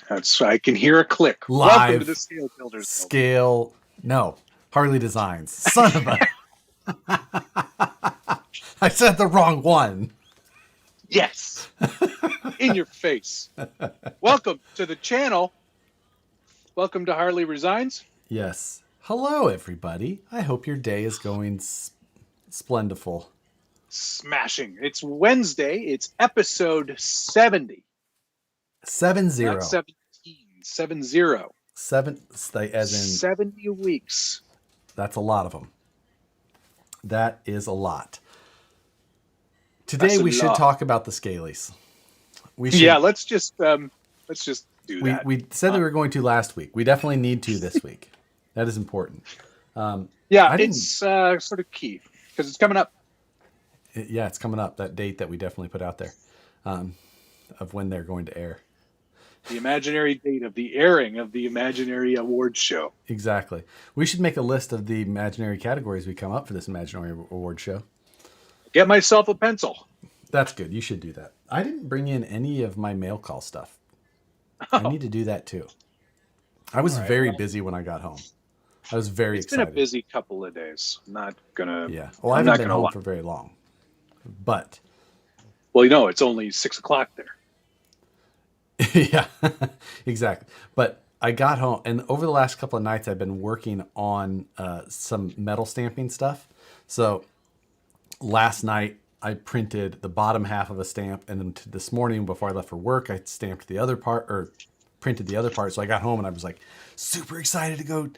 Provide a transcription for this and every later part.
I can hear a click. Welcome to the Scale Builders. Scale. No. Harley Designs. Son of a. I said the wrong one. Yes. In your face. Welcome to the channel. Welcome to Harley Resigns. Yes. Hello, everybody. I hope your day is going splendiful. Smashing. It's Wednesday. It's episode 70. 70. Not 17. 70. 7, as in 70 weeks. That's a lot of them. That is a lot. Today we should talk about the Scalies. We should, yeah, let's just do that. We said we were going to last week. We definitely need to this week. That is important. It's sort of key because it's coming up. It's coming up. That date that we definitely put out there of when they're going to air. The imaginary date of the airing of the imaginary awards show. Exactly. We should make a list of the imaginary categories we come up for this imaginary award show. Get myself a pencil. That's good. You should do that. I didn't bring in any of my mail call stuff. I need to do that too. I was very busy when I got home. I was very excited. It's been a busy couple of days. I'm not gonna. Yeah. Well, I haven't been home for very long. But. Well, it's only 6 o'clock there. Yeah, exactly. But I got home, and over the last couple of nights, I've been working on some metal stamping stuff. So last night, I printed the bottom half of a stamp, and then this morning, before I left for work, I stamped the other part, or printed the other part. So I got home, and I was like super excited to go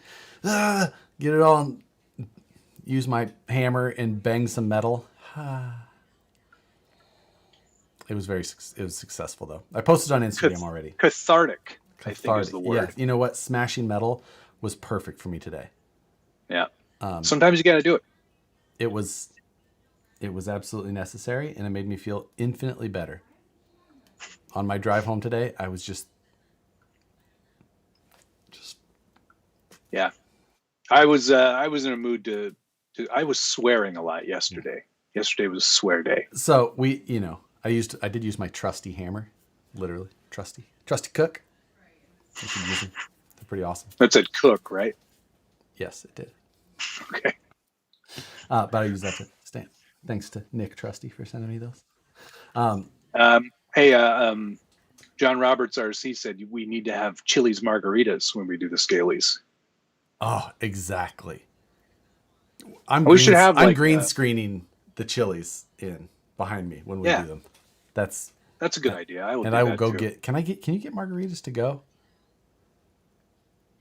get it all, and use my hammer and bang some metal. It was successful though. I posted on Instagram already. Cathartic, I think is the word. Yeah, you know what? Smashing metal was perfect for me today. Yeah. Sometimes you got to do it. It was absolutely necessary, and it made me feel infinitely better. On my drive home today, I was just. Yeah, I was in a mood to. I was swearing a lot yesterday. Yesterday was a swear day. So I did use my trusty hammer, literally trusty cook. They're pretty awesome. That said cook, right? Yes, it did. Okay. But I used that to stamp. Thanks to Nick Trusty for sending me those. John Roberts RC said we need to have Chili's margaritas when we do the Scalies. Oh, exactly. I'm green screening the Chili's in behind me when we do them. That's a good idea. I will go too. Can you get margaritas to go?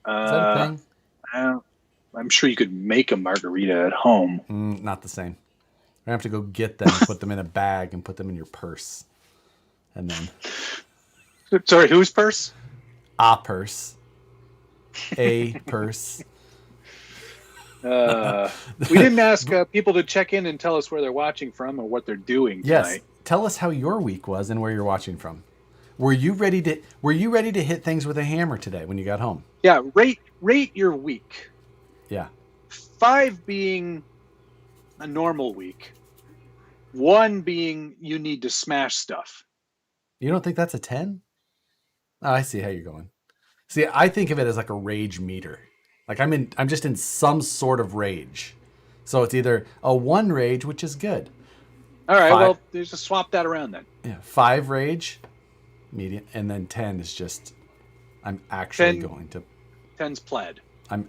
Is that a thing? I'm sure you could make a margarita at home. Not the same. I have to go get them, and put them in a bag, and put them in your purse, and then. Sorry, whose purse? A purse. A purse. We didn't ask people to check in and tell us where they're watching from or what they're doing tonight. Yes, tell us how your week was and where you're watching from. Were you ready to hit things with a hammer today when you got home? Yeah, rate your week. Yeah. 5 being a normal week. 1 being you need to smash stuff. You don't think that's a 10? Oh, I see how you're going. See, I think of it as like a rage meter. Like I'm just in some sort of rage. So it's either a 1 rage, which is good. All right, 5, well, just swap that around then. Yeah, 5 rage, medium, and then 10 is just I'm actually going to 10's plaid. I'm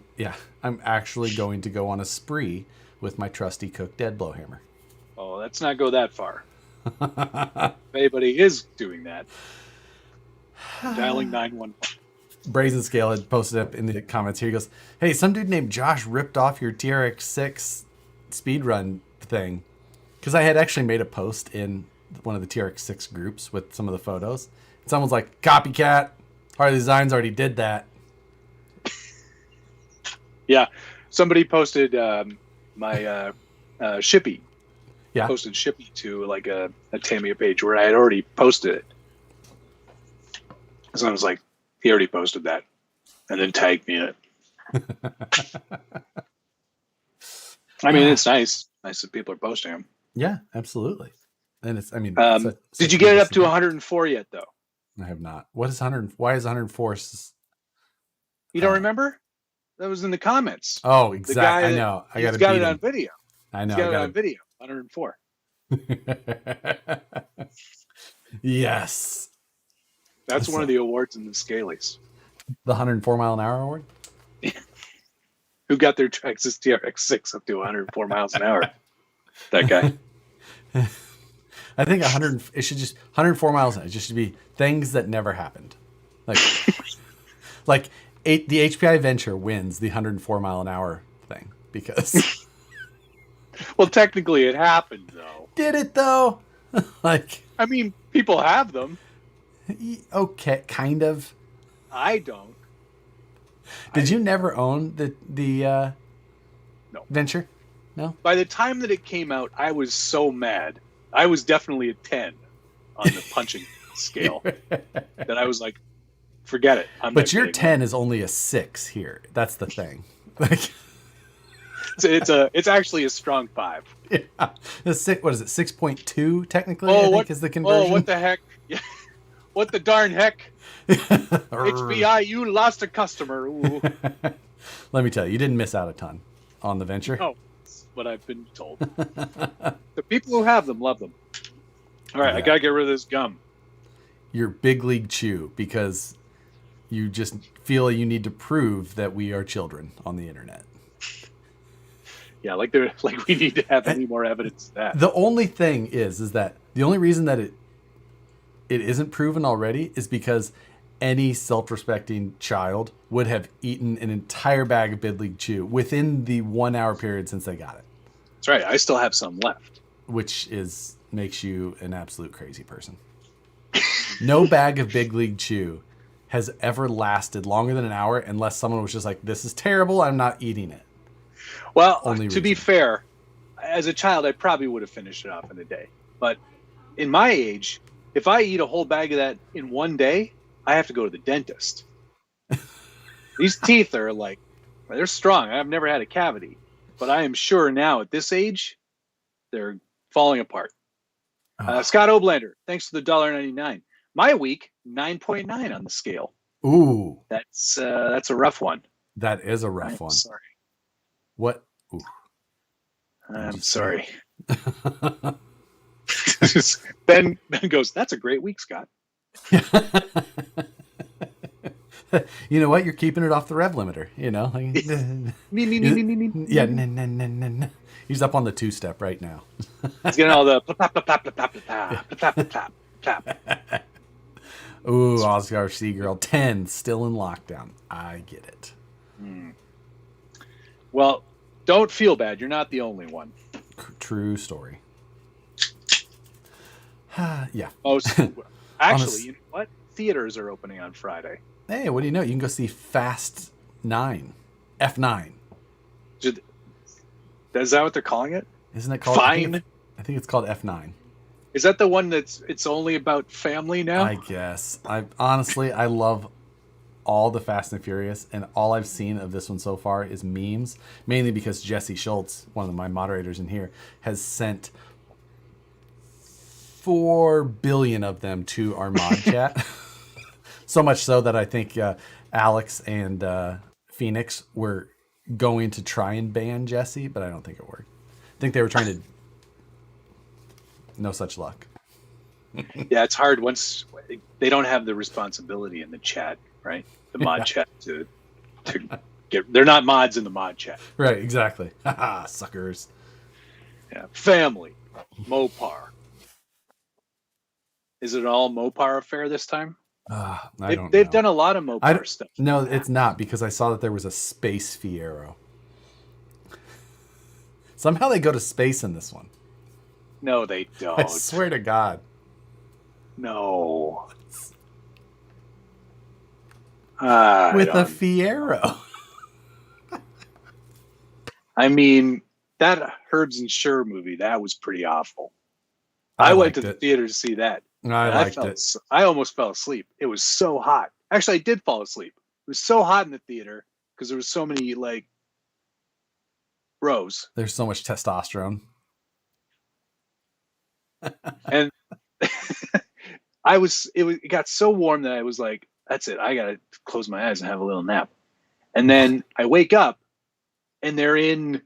actually going to go on a spree with my trusty Cook dead blow hammer. Oh, let's not go that far. If anybody is doing that, dialing 911. Brazen Scale had posted up in the comments here. He goes, "Hey, some dude named Josh ripped off your TRX6 speedrun thing." Because I had actually made a post in one of the TRX6 groups with some of the photos. And someone's like, "Copycat, Harley Designs already did that." Yeah. Somebody posted my Shippy. Yeah. Posted Shippy to like a Tamiya page where I had already posted it. So I was like, he already posted that, and then tagged me in it. I mean, it's nice that people are posting them. Yeah, absolutely. And it's, did you get it up to 104 yet, though? I have not. What is 100? Why is 104? You don't remember? That was in the comments. Oh, The exact. guy I that know. I got he's to got beat it on him. video. I He's know. I got it got on video. 104. to. Yes. That's one So, of the awards in the Scalies. the 104 mile an hour award. Who got their Texas TRX6 up to 104 miles an hour? That guy. I think 100. It should just 104 miles an hour. It just should be things that never happened. Like the HPI Venture wins the 104 mile an hour thing because Well, technically, it happened though. did it though? Like, I mean, people have them. okay, kind of. I don't. Did you never own the No. Venture? No. By the time that it came out, I was so mad. I was definitely a 10 on the punching scale that I was like, forget it. But your 10 is only a 6 here. That's the thing. Like, it's actually a strong 5. yeah. The 6, what is it? 6.2 technically, I think is the conversion. Oh, what the heck? Yeah. What the darn heck? HBI, you lost a customer. Ooh. Let me tell you, you didn't miss out a ton on the Venture. Oh, that's what I've been told. The people who have them love them. All right, yeah. I got to get rid of this gum. Your big league chew, because you just feel you need to prove that we are children on the internet. Yeah, like we need to have any more evidence of that. The only thing is that the only reason that it isn't proven already is because any self-respecting child would have eaten an entire bag of Big League Chew within the 1 hour period since they got it. That's right. I still have some left. Which makes you an absolute crazy person. No bag of Big League Chew has ever lasted longer than an hour unless someone was just like, this is terrible, I'm not eating it. Well, to be fair, as a child, I probably would have finished it off in a day. But in my age, if I eat a whole bag of that in one day, I have to go to the dentist. These teeth are like, they're strong. I've never had a cavity. But I am sure now at this age, they're falling apart. Scott Oblander, thanks for the $1.99. My week, 9.9 on the scale. Ooh. That's a rough one. That is a rough one. Sorry. What? Ooh. I'm sorry. Ben goes, that's a great week, Scott. You know what? You're keeping it off the rev limiter, you know? Like, me. Yeah, he's up on the 2-step right now. He's getting all the plap, plap, plap, plap, plap, plap, plap, plap, plap. Ooh, Oscar Seagirl, 10, still in lockdown. I get it. Well, don't feel bad. You're not the only one. True story. Yeah. Oh, actually, you know what? Theaters are opening on Friday. Hey, what do you know? You can go see Fast 9. F9. Is that what they're calling it? Isn't it called? Fine. I think it's called F9. Is that the one it's only about family now? I guess. I love all the Fast and Furious, and all I've seen of this one so far is memes, mainly because Jesse Schultz, one of my moderators in here, has sent 4 billion of them to our mod chat. So much so that I think Alex and Phoenix were going to try and ban Jesse, but I don't think it worked. I think they were trying to... No such luck. Yeah, it's hard once they don't have the responsibility in the chat, right? The mod chat to get... They're not mods in the mod chat. Right, exactly. Haha, suckers. Yeah, family. Mopar. Is it all Mopar affair this time? They've done a lot of Mopar stuff. No, it's not, because I saw that there was a space Fiero. Somehow they go to space in this one. No, they don't. I swear to God. No. With a Fiero. I mean, that Herbs and Sure movie, that was pretty awful. I went to the theater to see that. I liked it. I almost fell asleep. It was so hot. Actually, I did fall asleep. It was so hot in the theater because there was so many rows. There's so much testosterone. And it got so warm that I was like, that's it. I got to close my eyes and have a little nap. And then I wake up and they're in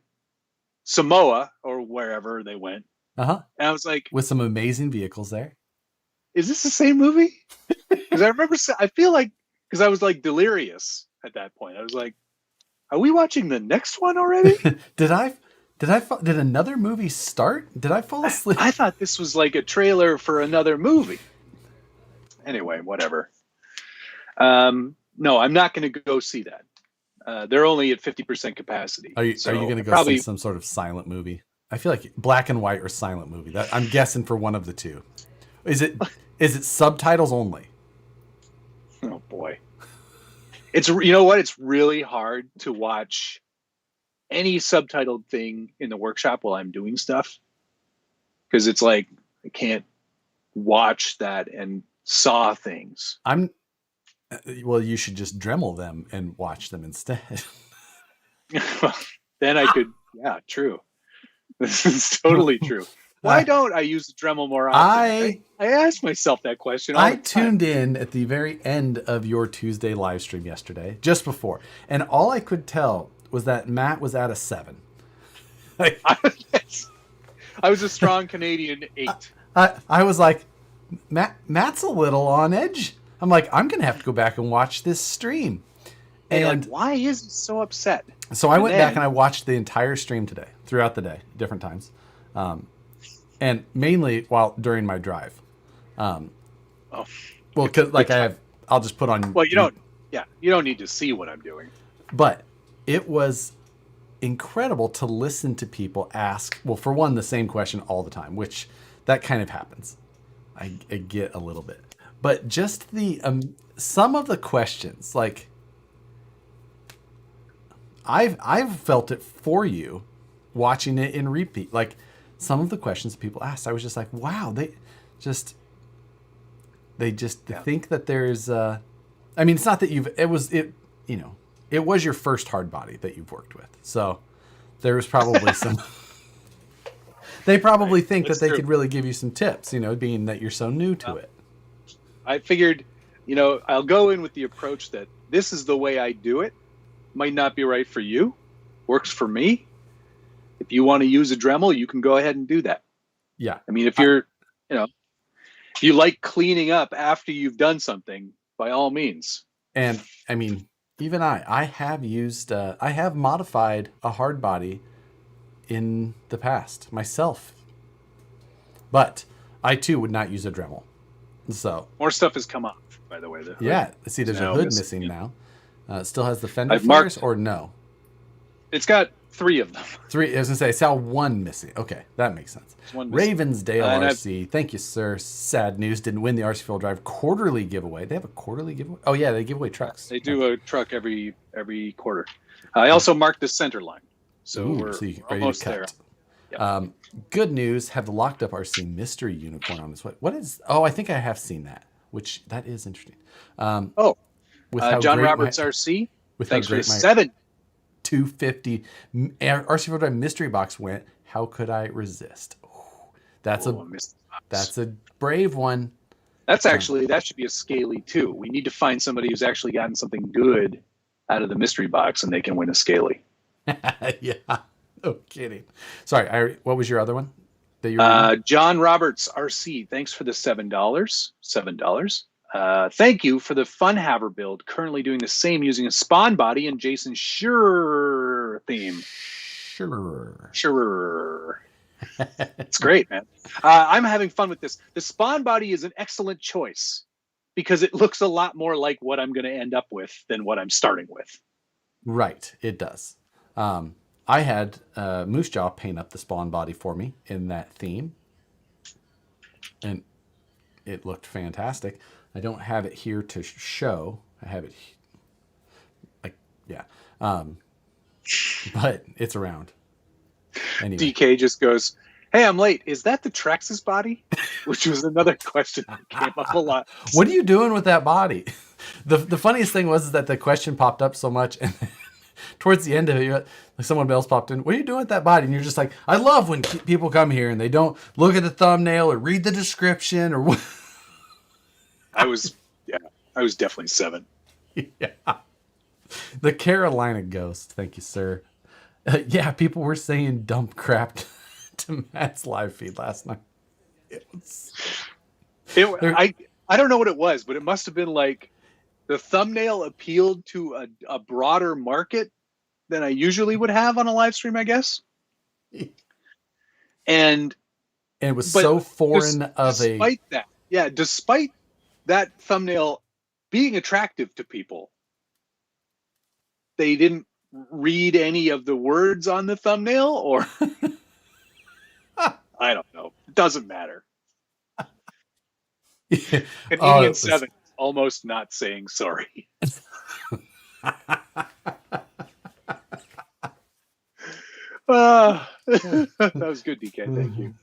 Samoa or wherever they went. Uh-huh. And I was like, with some amazing vehicles there. Is this the same movie? Because I feel like, because I was like delirious at that point. I was like, are we watching the next one already? Did another movie start? Did I fall asleep? I thought this was like a trailer for another movie. Anyway, whatever. No, I'm not going to go see that. They're only at 50% capacity. Are you going to go see some sort of silent movie? I feel like black and white or silent movie. That I'm guessing for one of the two. Is it subtitles only? Oh boy. It's, you know what? It's really hard to watch any subtitled thing in the workshop while I'm doing stuff. Because it's like, I can't watch that and saw things. Well, you should just Dremel them and watch them instead. Then I could, yeah, true. This is totally true. Why don't I use the Dremel more often? I asked myself that question all the time. I tuned in at the very end of your Tuesday live stream yesterday, just before, and all I could tell was that Matt was at a 7. I was a strong Canadian 8. I was like, Matt's a little on edge. I'm like, I'm going to have to go back and watch this stream. And like, why is he so upset? So I went back and I watched the entire stream today, throughout the day, different times. And mainly during my drive. Well, cause like I'll just put on. Well, you don't need to see what I'm doing. But it was incredible to listen to people ask, well, for one, the same question all the time, which that kind of happens. I get a little bit, but just some of the questions, like I've felt it for you watching it in repeat. Like some of the questions people asked, I was just like, wow, they just think that there's I mean, it's not that it was your first hard body that you've worked with. So there was probably some, they probably think that they could really give you some tips, being that you're so new to it. I figured, I'll go in with the approach that this is the way I do it. Might not be right for you. Works for me. If you want to use a Dremel, you can go ahead and do that. Yeah. I mean, if you're, if you like cleaning up after you've done something, by all means. And I mean, even I have modified a hard body in the past myself, but I too would not use a Dremel. So more stuff has come off, by the way. Yeah. See, there's a hood missing now. It still has the fender flares, or no? It's got 3 of them. 3. I was gonna say I saw 1 missing. Okay, that makes sense. Ravensdale RC, thank you, sir. Sad news, didn't win the RC Fuel Drive quarterly giveaway. They have a quarterly giveaway. Oh yeah, they give away trucks. They do a truck every quarter. I also marked the center line, so we're almost there. Yep. Good news, have the locked up RC mystery unicorn on this. What is? Oh, I think I have seen that. Which that is interesting. John Roberts RC. Thanks for the 7. 250 RC Fuel Drive mystery box went. How could I resist? Ooh, that's a brave one. That should be a scaly too. We need to find somebody who's actually gotten something good out of the mystery box, and they can win a scaly. Yeah, no kidding. Sorry, what was your other one? That you John Roberts RC. Thanks for the $7. $7. Thank you for the Fun Haver build. Currently doing the same using a spawn body and Jason Sure theme. Sure. It's great, man. I'm having fun with this. The spawn body is an excellent choice because it looks a lot more like what I'm going to end up with than what I'm starting with. Right, it does. I had Moose Jaw paint up the spawn body for me in that theme, and it looked fantastic. I don't have it here to show. I have it, but it's around. Anyway. DK just goes, "Hey, I'm late. Is that the Trex's body?" Which was another question that came up a lot. What are you doing with that body? The funniest thing was that the question popped up so much, and towards the end of it, someone else popped in. What are you doing with that body? And you're just like, I love when people come here and they don't look at the thumbnail or read the description or what. I was definitely 7. Yeah. The Carolina Ghost. Thank you, sir. Yeah, people were saying dump crap to Matt's live feed last night. I don't know what it was, but it must have been like the thumbnail appealed to a broader market than I usually would have on a live stream, I guess. And it was so foreign despite that thumbnail being attractive to people, they didn't read any of the words on the thumbnail, or I don't know. It doesn't matter. Canadian 7 is almost not saying sorry. That was good, DK. Thank you.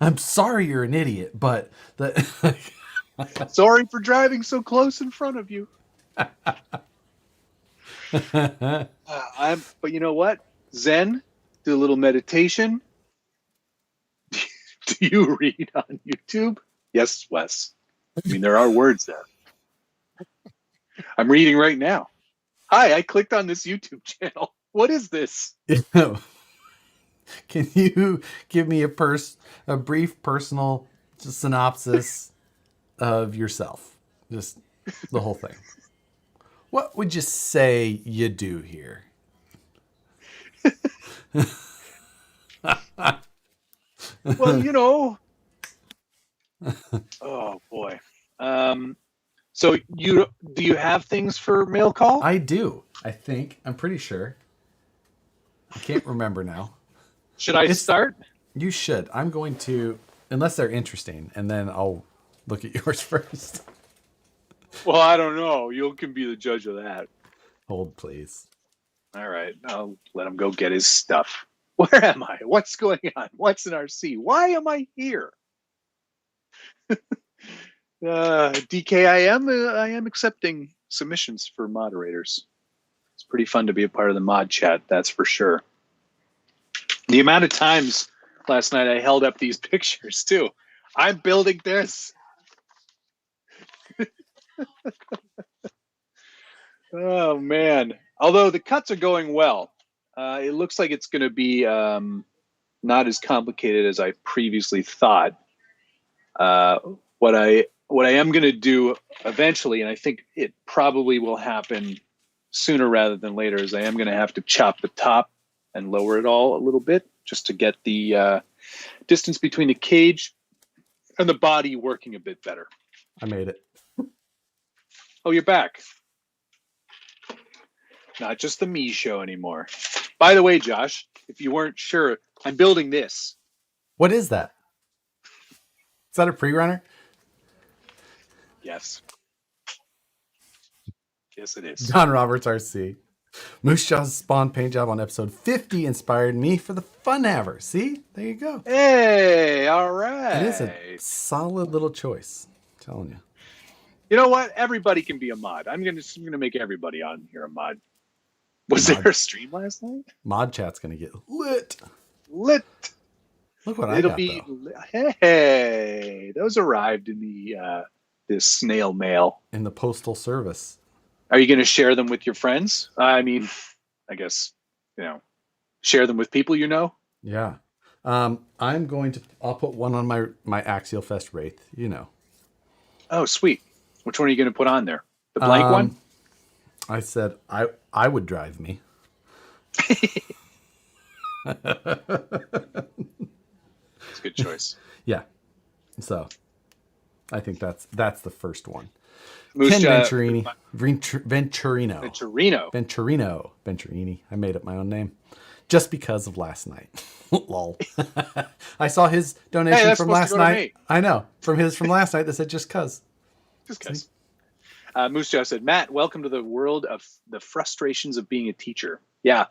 I'm sorry you're an idiot, but sorry for driving so close in front of you. But you know what? Zen, do a little meditation. Do you read on YouTube? Yes, Wes. I mean, there are words there. I'm reading right now. Hi, I clicked on this YouTube channel. What is this? Can you give me a brief personal synopsis of yourself? Just the whole thing. What would you say you do here? Well, you know. Oh boy. So do you have things for mail call? I do. I think. I'm pretty sure. I can't remember now. Should I start? You should. I'm going to, unless they're interesting, and then I'll look at yours first. Well, I don't know. You can be the judge of that. Hold, please. All right. I'll let him go get his stuff. Where am I? What's going on? What's in RC? Why am I here? DK, I am accepting submissions for moderators. It's pretty fun to be a part of the mod chat, that's for sure. The amount of times last night I held up these pictures too. I'm building this. Oh man. Although the cuts are going well. It looks like it's going to be not as complicated as I previously thought. What I am going to do eventually, and I think it probably will happen sooner rather than later, is I am going to have to chop the top and lower it all a little bit just to get the distance between the cage and the body working a bit better. I made it. Oh, you're back. Not just the me show anymore. By the way, Josh, if you weren't sure, I'm building this. What is that? Is that a pre-runner? Yes. Yes, it is. John Roberts, RC. Moose Jaw's spawn paint job on episode 50 inspired me for the fun haver. See? There you go. Hey, all right. It is a solid little choice. I'm telling you. You know what? Everybody can be a mod. I'm gonna make everybody on here a mod. Was there a stream last night? Mod chat's gonna get lit. Lit. Look what It'll be. Hey, those arrived in the snail mail. In the postal service. Are you going to share them with your friends? I mean, I guess, share them with people you know. Yeah. I'll put one on my AxialFest Wraith, Oh, sweet. Which one are you going to put on there? The blank one? I said I would drive me. It's a good choice. Yeah. So I think that's the first one. Ken Venturini. I made up my own name just because of last night. Lol. I saw his donation from last night. I know. From last night that said just cuz. Just cuz. Moose Jaw said, Matt, welcome to the world of the frustrations of being a teacher. Yeah.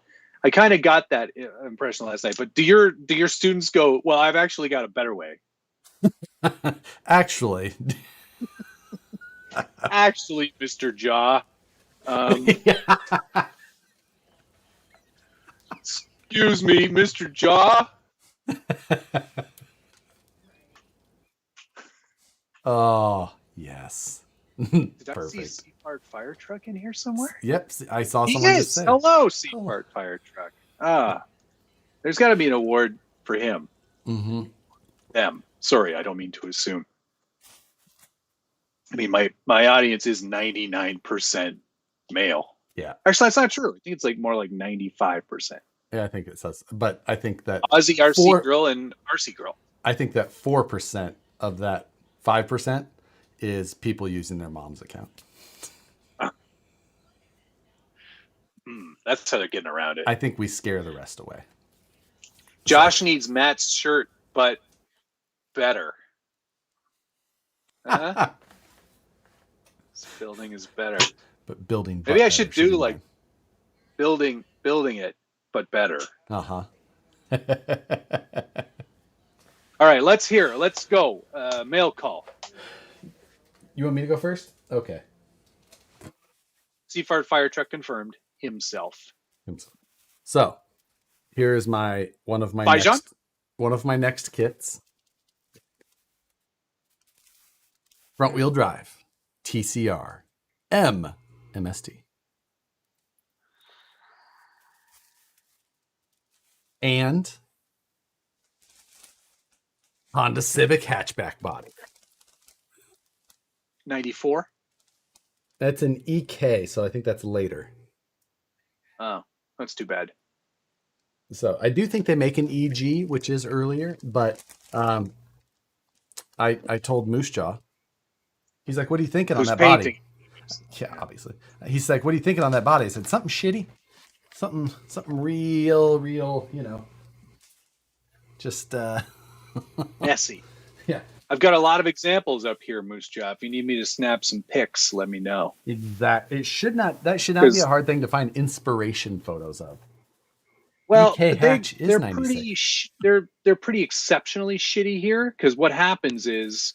I kind of got that impression last night, but do your students go, well, I've actually got a better way? Actually, Mr. Jaw. Excuse me, Mr. Jaw. Oh, yes. Did I see Perfect. Seafart fire truck in here somewhere? Yep, I saw He someone just is. say, Hello, "Oh." Seafart fire truck. There's got to be an award for him. Mm-hmm. Them. Sorry, I don't mean to assume. I mean, my audience is 99% male. Yeah. Actually, that's not true. I think it's like more like 95%. Yeah, I think it says, but I think that Aussie RC girl and RC girl. I think that 4% of that 5% is people using their mom's account. That's how they're getting around it. I think we scare the rest away. Josh needs Matt's shirt, but better. This building is better. But building. Maybe I should do like building it, but better. Uh-huh. All right, let's go. Mail call. You want me to go first? Okay. Seafart fire truck confirmed himself. So, here is one of my next kits. Front wheel drive, TCR, MST. And Honda Civic hatchback body. 94? That's an EK, so I think that's later. Oh, that's too bad. So I do think they make an EG, which is earlier, but I told Moose Jaw, he's like, "What are you thinking on that body?" Yeah, obviously. He's like, "What are you thinking on that body?" I said, "Something shitty, something real, just messy." Yeah. I've got a lot of examples up here, Moose Jaw. If you need me to snap some pics, let me know. Exactly. That should not be a hard thing to find inspiration photos of. Well, they're pretty exceptionally shitty here, because what happens is,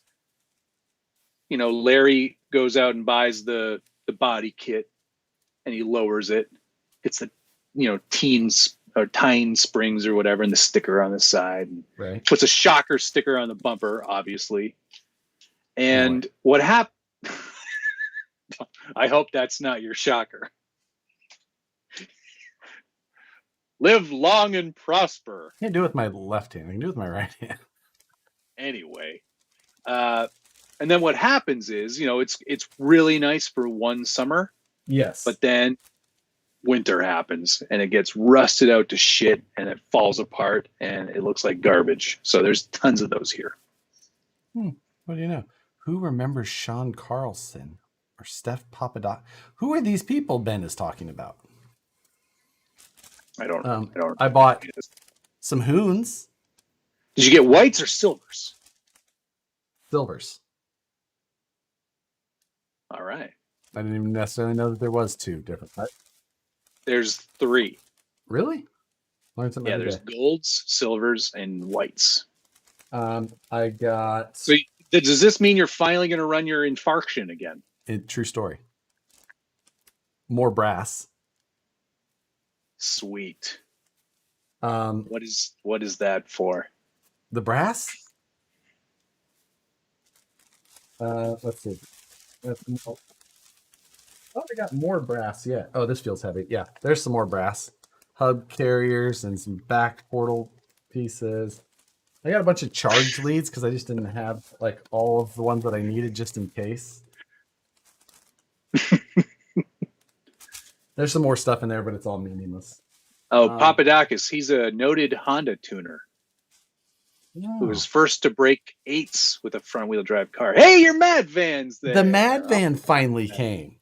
Larry goes out and buys the body kit, and he lowers it. It's the teens or Tyne springs or whatever, and the sticker on the side. Right. Puts a shocker sticker on the bumper, obviously. And what happened? I hope that's not your shocker. Live long and prosper. I can't do it with my left hand. I can do it with my right hand. Anyway, and then what happens is, it's really nice for one summer. Yes. But then winter happens and it gets rusted out to shit and it falls apart and it looks like garbage. So there's tons of those here. What do you know? Who remembers Sean Carlson or Steph Papadoc? Who are these people Ben is talking about? I don't. I bought some Hoons. Did you get whites or silvers? Silvers. All right. I didn't even necessarily know that there was two different types. There's 3. Really? Learned something. Yeah, there's golds, silvers, and whites. I got. So does this mean you're finally going to run your infarction again? True story. More brass. Sweet. What is that for? The brass? Let's see. Oh, I got more brass. Yeah. Oh, this feels heavy. Yeah, there's some more brass. Hub carriers and some back portal pieces. I got a bunch of charge leads because I just didn't have like all of the ones that I needed just in case. There's some more stuff in there, but it's all meaningless. Oh, Papadakis, he's a noted Honda tuner who was first to break 8s with a front-wheel drive car. Hey, your Mad Van's there. The Mad Van finally came.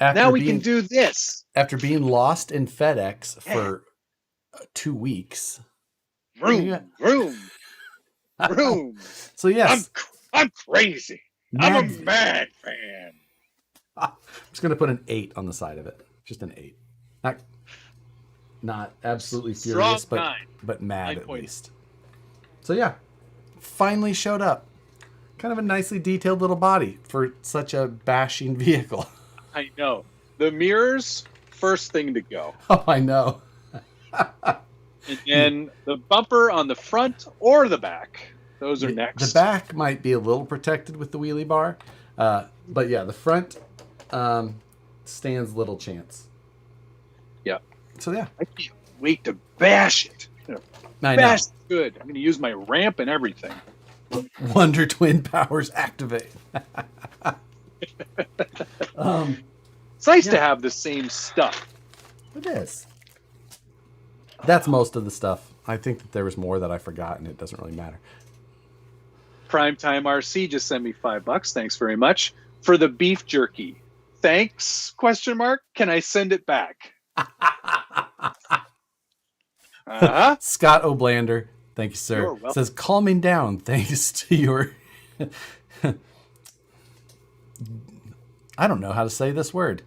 Now we can do this. After being lost in FedEx for 2 weeks. Vroom. So yes. I'm crazy. I'm a Mad Van. I'm just going to put an 8 on the side of it. Just an 8. Not absolutely furious, but mad at least. So yeah, finally showed up. Kind of a nicely detailed little body for such a bashing vehicle. I know. The mirrors, first thing to go. Oh, I know. And then the bumper on the front or the back. Those are next. The back might be a little protected with the wheelie bar, but yeah, the front stands little chance. Yeah. So yeah, I can't wait to bash it. I Bash know. is good. I'm going to use my ramp and everything. Wonder Twin powers activate. It's nice to have the same stuff. It is. That's most of the stuff. I think that there was more that I forgot, and it doesn't really matter. Primetime RC just sent me $5. Thanks very much for the beef jerky. Thanks? ? Can I send it back? Scott O'Blander, thank you, sir. Says calming down thanks to your. I don't know how to say this word.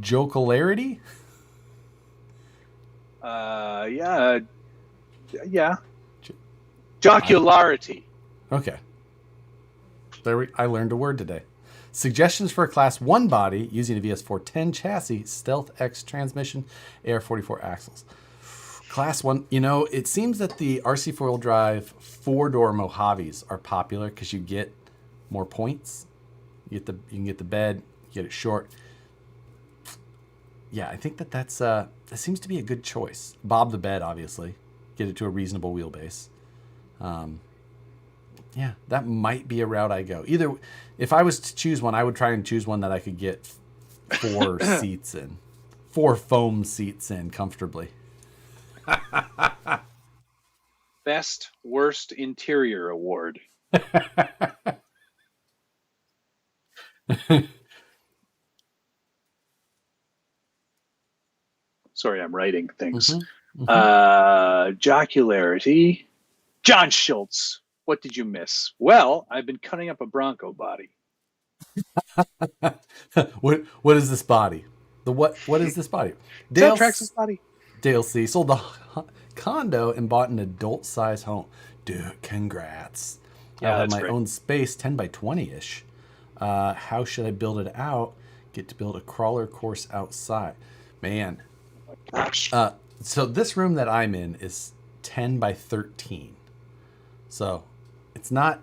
Jocularity? Yeah. Jocularity. Okay. I learned a word today. Suggestions for a Class 1 body using a VS410 chassis, Stealth X transmission, AR44 axles. Class 1, it seems that the RC four-wheel drive 4-door Mojaves are popular because you get more points. You can get the bed, you get it short. Yeah, I think that seems to be a good choice. Bob the bed, obviously. Get it to a reasonable wheelbase. Yeah, that might be a route I go. Either, if I was to choose one, I would try and choose one that I could get 4 seats in. 4 foam seats in comfortably. Best worst interior award. Sorry, I'm writing things. Jocularity. John Schultz. What did you miss? Well, I've been cutting up a Bronco body. What is this body? What is this body? Dale Trax's body. Dale C. sold the condo and bought an adult-sized home. Dude, congrats. Yeah, I'll have my great. own space, 10 by 20-ish. How should I build it out? Get to build a crawler course outside. Man. Oh my gosh. So this room that I'm in is 10 by 13. So it's not,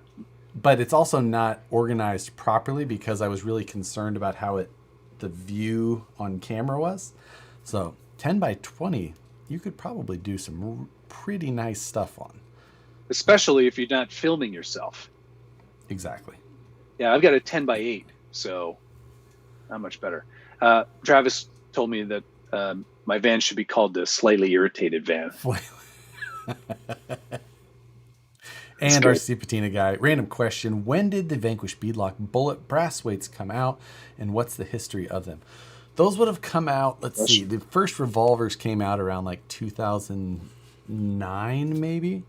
but it's also not organized properly because I was really concerned about how the view on camera was. So 10 by 20, you could probably do some pretty nice stuff on. Especially if you're not filming yourself. Exactly. Yeah, I've got a 10 by 8, so not much better. Travis told me that my van should be called the Slightly Irritated Van. And our C Patina guy, random question: when did the Vanquish Beadlock bullet brass weights come out, and what's the history of them? Those would have come out. Let's see. The first revolvers came out around like 2009, maybe.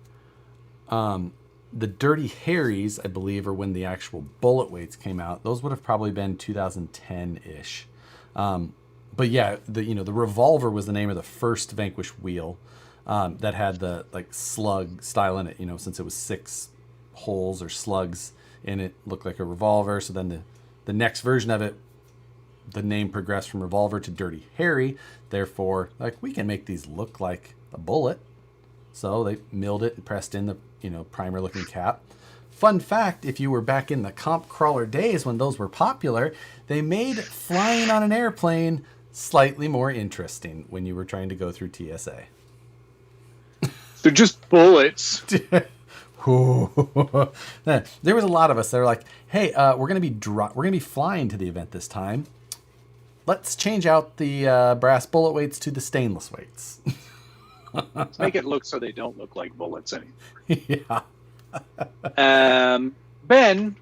The Dirty Harrys, I believe, are when the actual bullet weights came out. Those would have probably been 2010-ish. But yeah, the revolver was the name of the first Vanquish wheel. That had the slug style in it, since it was 6 holes or slugs in it, looked like a revolver. So then the next version of it, the name progressed from revolver to Dirty Harry. Therefore, we can make these look like a bullet. So they milled it and pressed in the primer looking cap. Fun fact, if you were back in the comp crawler days when those were popular, they made flying on an airplane slightly more interesting when you were trying to go through TSA. They're just bullets. There was a lot of us that were like, "Hey, we're gonna be flying to the event this time. Let's change out the brass bullet weights to the stainless weights. Let's make it look so they don't look like bullets anymore." Yeah. Ben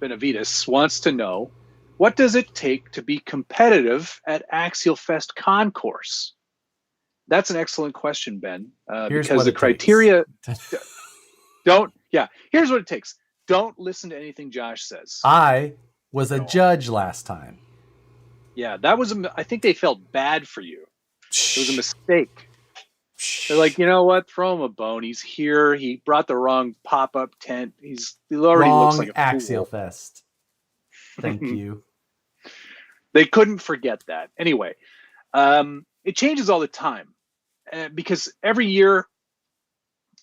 Benavides wants to know, what does it take to be competitive at AxialFest Concourse? That's an excellent question, Ben. Because the criteria here's what it takes. Don't listen to anything Josh says. I was a judge last time. Yeah, I think they felt bad for you. It was a mistake. They're like, you know what? Throw him a bone. He's here. He brought the wrong pop-up tent. He already looks like a AxialFest. Thank you. They couldn't forget that. Anyway, it changes all the time. Because every year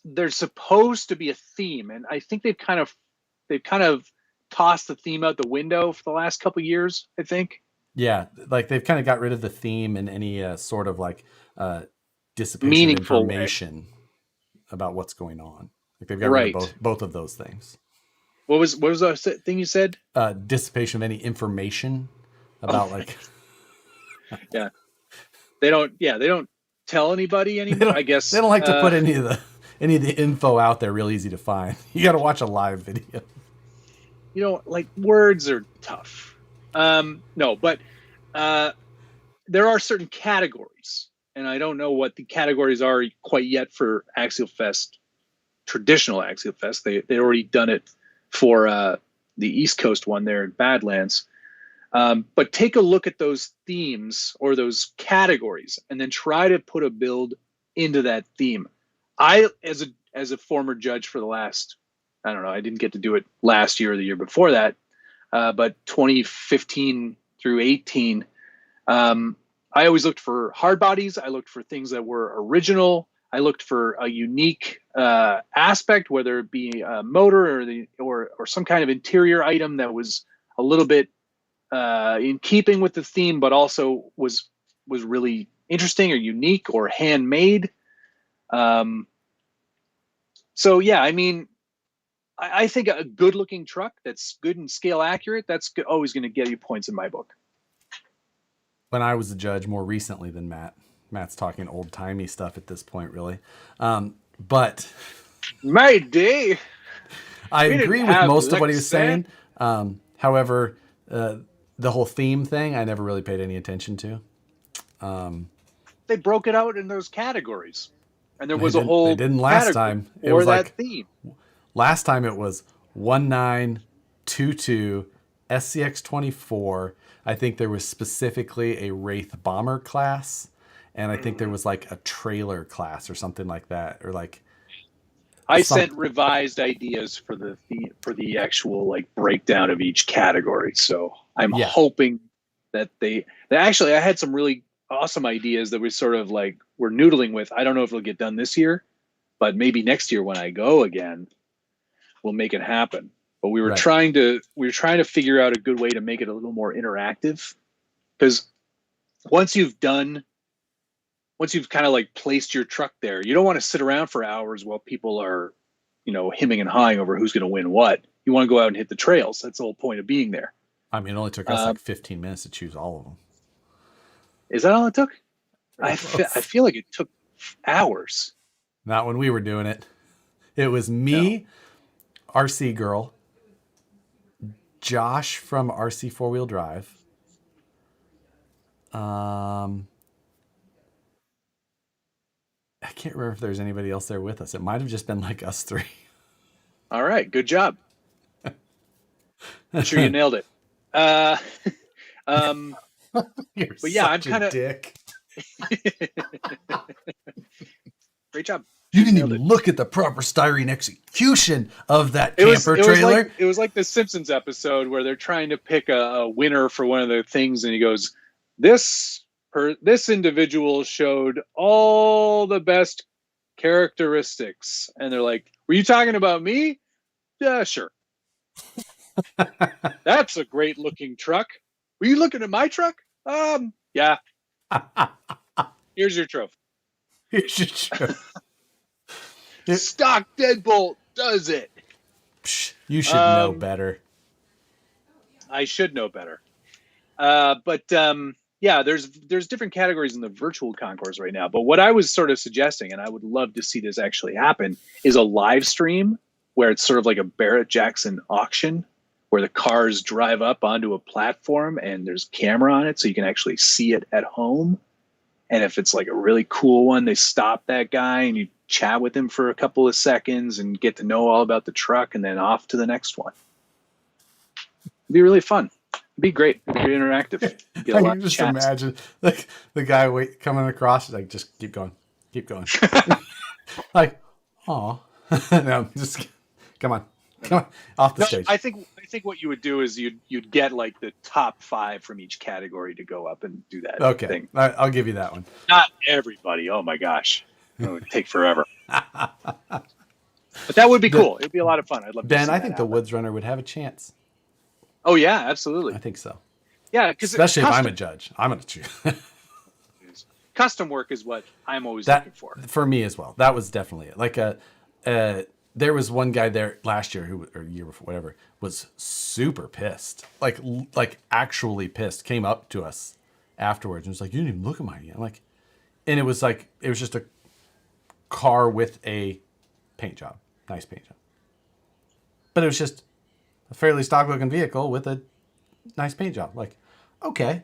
there's supposed to be a theme, and I think they've kind of tossed the theme out the window for the last couple of years, I think. Yeah, like they've kind of got rid of the theme and any sort of like dissipation of Meaningful way. information about what's going on. Like they've got rid of Right. both of those things. What was the thing you said? Dissipation of any information about like. Yeah. They don't tell anybody anymore. I guess they don't like to put any of the info out there real easy to find. You got to watch a live video. Like words are tough. No, but there are certain categories, and I don't know what the categories are quite yet for AxialFest, traditional AxialFest. They already done it for the East Coast one there in Badlands. But take a look at those themes or those categories, and then try to put a build into that theme. I, as a former judge for the last, I don't know, I didn't get to do it last year or the year before that, but 2015 through 18, I always looked for hard bodies. I looked for things that were original. I looked for a unique aspect, whether it be a motor or some kind of interior item that was a little bit in keeping with the theme, but also was really interesting or unique or handmade. So yeah, I mean, I think a good looking truck that's good and scale accurate, that's always going to get you points in my book. When I was a judge more recently than Matt's talking old timey stuff at this point, really. But my day, I agree with most of what he was saying. However, the whole theme thing, I never really paid any attention to. They broke it out in those categories, and there was a whole. They didn't last time. It was that like, theme. Last time it was 1922 SCX-24. I think there was specifically a Wraith Bomber class, and I think there was like a trailer class or something like that, or like. I sent revised ideas for the actual like breakdown of each category. So I'm hoping that actually I had some really awesome ideas that we sort of like we're noodling with. I don't know if it'll get done this year, but maybe next year when I go again, we'll make it happen. But we were trying to figure out a good way to make it a little more interactive, because once you've kind of like placed your truck there, you don't want to sit around for hours while people are, hemming and hawing over who's going to win what. You want to go out and hit the trails. That's the whole point of being there. I mean, it only took us like 15 minutes to choose all of them. Is that all it took? I feel like it took hours. Not when we were doing it. It was me, RC Girl, Josh from RC 4-Wheel Drive, I can't remember if there's anybody else there with us. It might have just been like us three. All right. Good job. I'm sure you nailed it. But yeah, I'm kind of dick. Great job. You didn't even look at the proper styrene execution of that camper trailer. It was like the Simpsons episode where they're trying to pick a winner for one of the things, and he goes, This individual showed all the best characteristics. And they're like, were you talking about me? Yeah, sure. That's a great looking truck. Were you looking at my truck? Yeah. Here's your trophy. Here's your trophy. Stock deadbolt does it. You should know better. I should know better. Yeah, there's different categories in the virtual concourse right now. But what I was sort of suggesting, and I would love to see this actually happen, is a live stream where it's sort of like a Barrett-Jackson auction where the cars drive up onto a platform and there's camera on it so you can actually see it at home. And if it's like a really cool one, they stop that guy and you chat with him for a couple of seconds and get to know all about the truck and then off to the next one. It'd be really fun. It'd be great. It'd be interactive. I can just imagine like the guy coming across, like, just keep going. Like, oh, no, just come on, off the stage. I think what you would do is you'd get like the top 5 from each category to go up and do that. Okay, thing. I'll give you that one. Not everybody. Oh my gosh, it would take forever. But that would be cool. It'd be a lot of fun. I'd love to see Ben, I that think the Woods Runner would have a chance. Oh yeah, absolutely. I think so. Yeah, because especially if I'm a judge, I'm going to choose. Custom work is what I'm always looking for. For me as well. That was definitely it. Like there was one guy there last year or year before, whatever, was super pissed. Like actually pissed. Came up to us afterwards and was like, "You didn't even look at my." I'm like, and it was just a car with a paint job, nice paint job. But it was just a fairly stock looking vehicle with a nice paint job. Like, okay,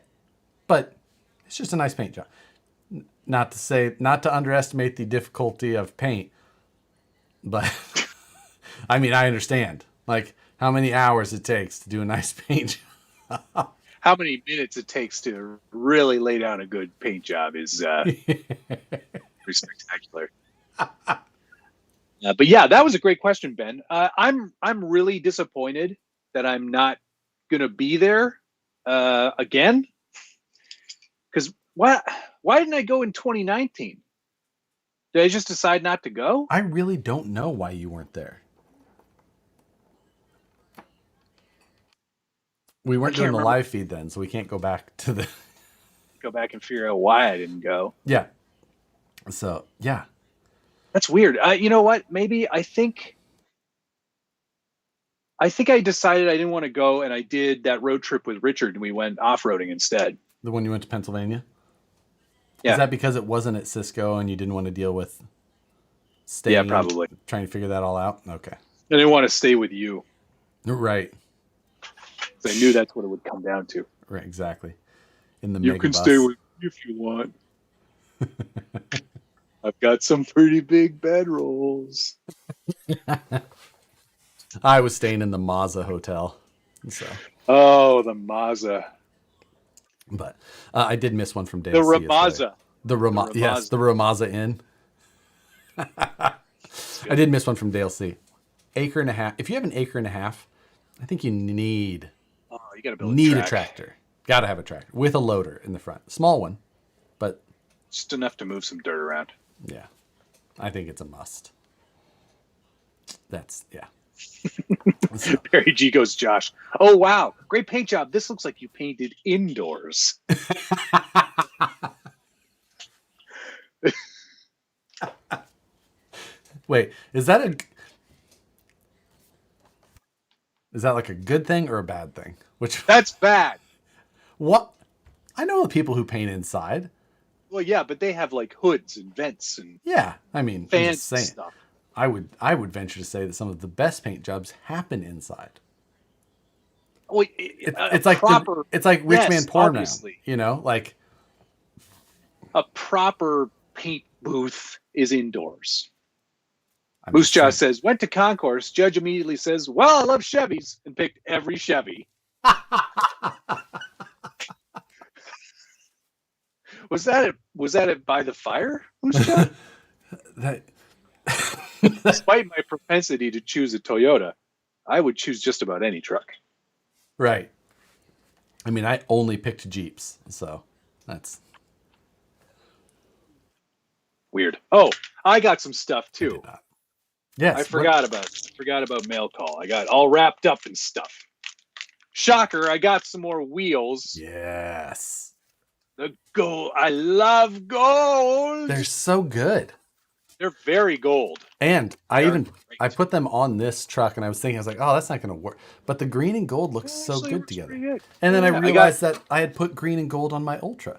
but it's just a nice paint job. Not to underestimate the difficulty of paint, but I mean, I understand like how many hours it takes to do a nice paint job. How many minutes it takes to really lay down a good paint job is pretty spectacular. But yeah, that was a great question, Ben. I'm really disappointed that I'm not gonna be there again. Because why didn't I go in 2019? Did I just decide not to go? I really don't know why you weren't there. We weren't doing the live feed then, so we can't go back to the go back and figure out why I didn't go. Yeah. So yeah. That's weird. You know what? Maybe I think I decided I didn't want to go, and I did that road trip with Richard, and we went off-roading instead. The one you went to Pennsylvania? Yeah. Is that because it wasn't at Cisco and you didn't want to deal with staying? Yeah, probably. Trying to figure that all out? Okay. I didn't want to stay with you. Right. I knew that's what it would come down to. Right, exactly. In the you can stay with me if you want. I've got some pretty big bedrolls. I was staying in the Mazza Hotel. So. Oh, the Mazza. But I did miss one from Dale. The Ramaza. Yes, the Ramaza Inn. I did miss one from Dale C. Acre and a half. If you have an acre and a half, I think you need you gotta build a tractor. Got to have a tractor with a loader in the front. Small one, but just enough to move some dirt around. Yeah, I think it's a must. That's yeah. Barry G goes, Josh. Oh wow, great paint job. This looks like you painted indoors. Wait, is that like a good thing or a bad thing? That's bad. What? I know the people who paint inside. Well, yeah, but they have like hoods and vents and I mean, fans and stuff. I would venture to say that some of the best paint jobs happen inside. Well, it's like rich man porn now, you know, like a proper paint booth is indoors. Moose Jaw says, went to concourse. Judge immediately says, well, I love Chevys, and picked every Chevy. Was that it by the fire, Moose Jaw? Despite my propensity to choose a Toyota, I would choose just about any truck. Right. I mean, I only picked Jeeps, so that's weird. Oh, I got some stuff too. Yes. I forgot about mail call. I got all wrapped up in stuff. Shocker, I got some more wheels. Yes. The gold. I love gold. They're so good. They're very gold. And I put them on this truck, and I was like, oh, that's not going to work. But the green and gold looks so good together. Good. And then I realized that I had put green and gold on my Ultra.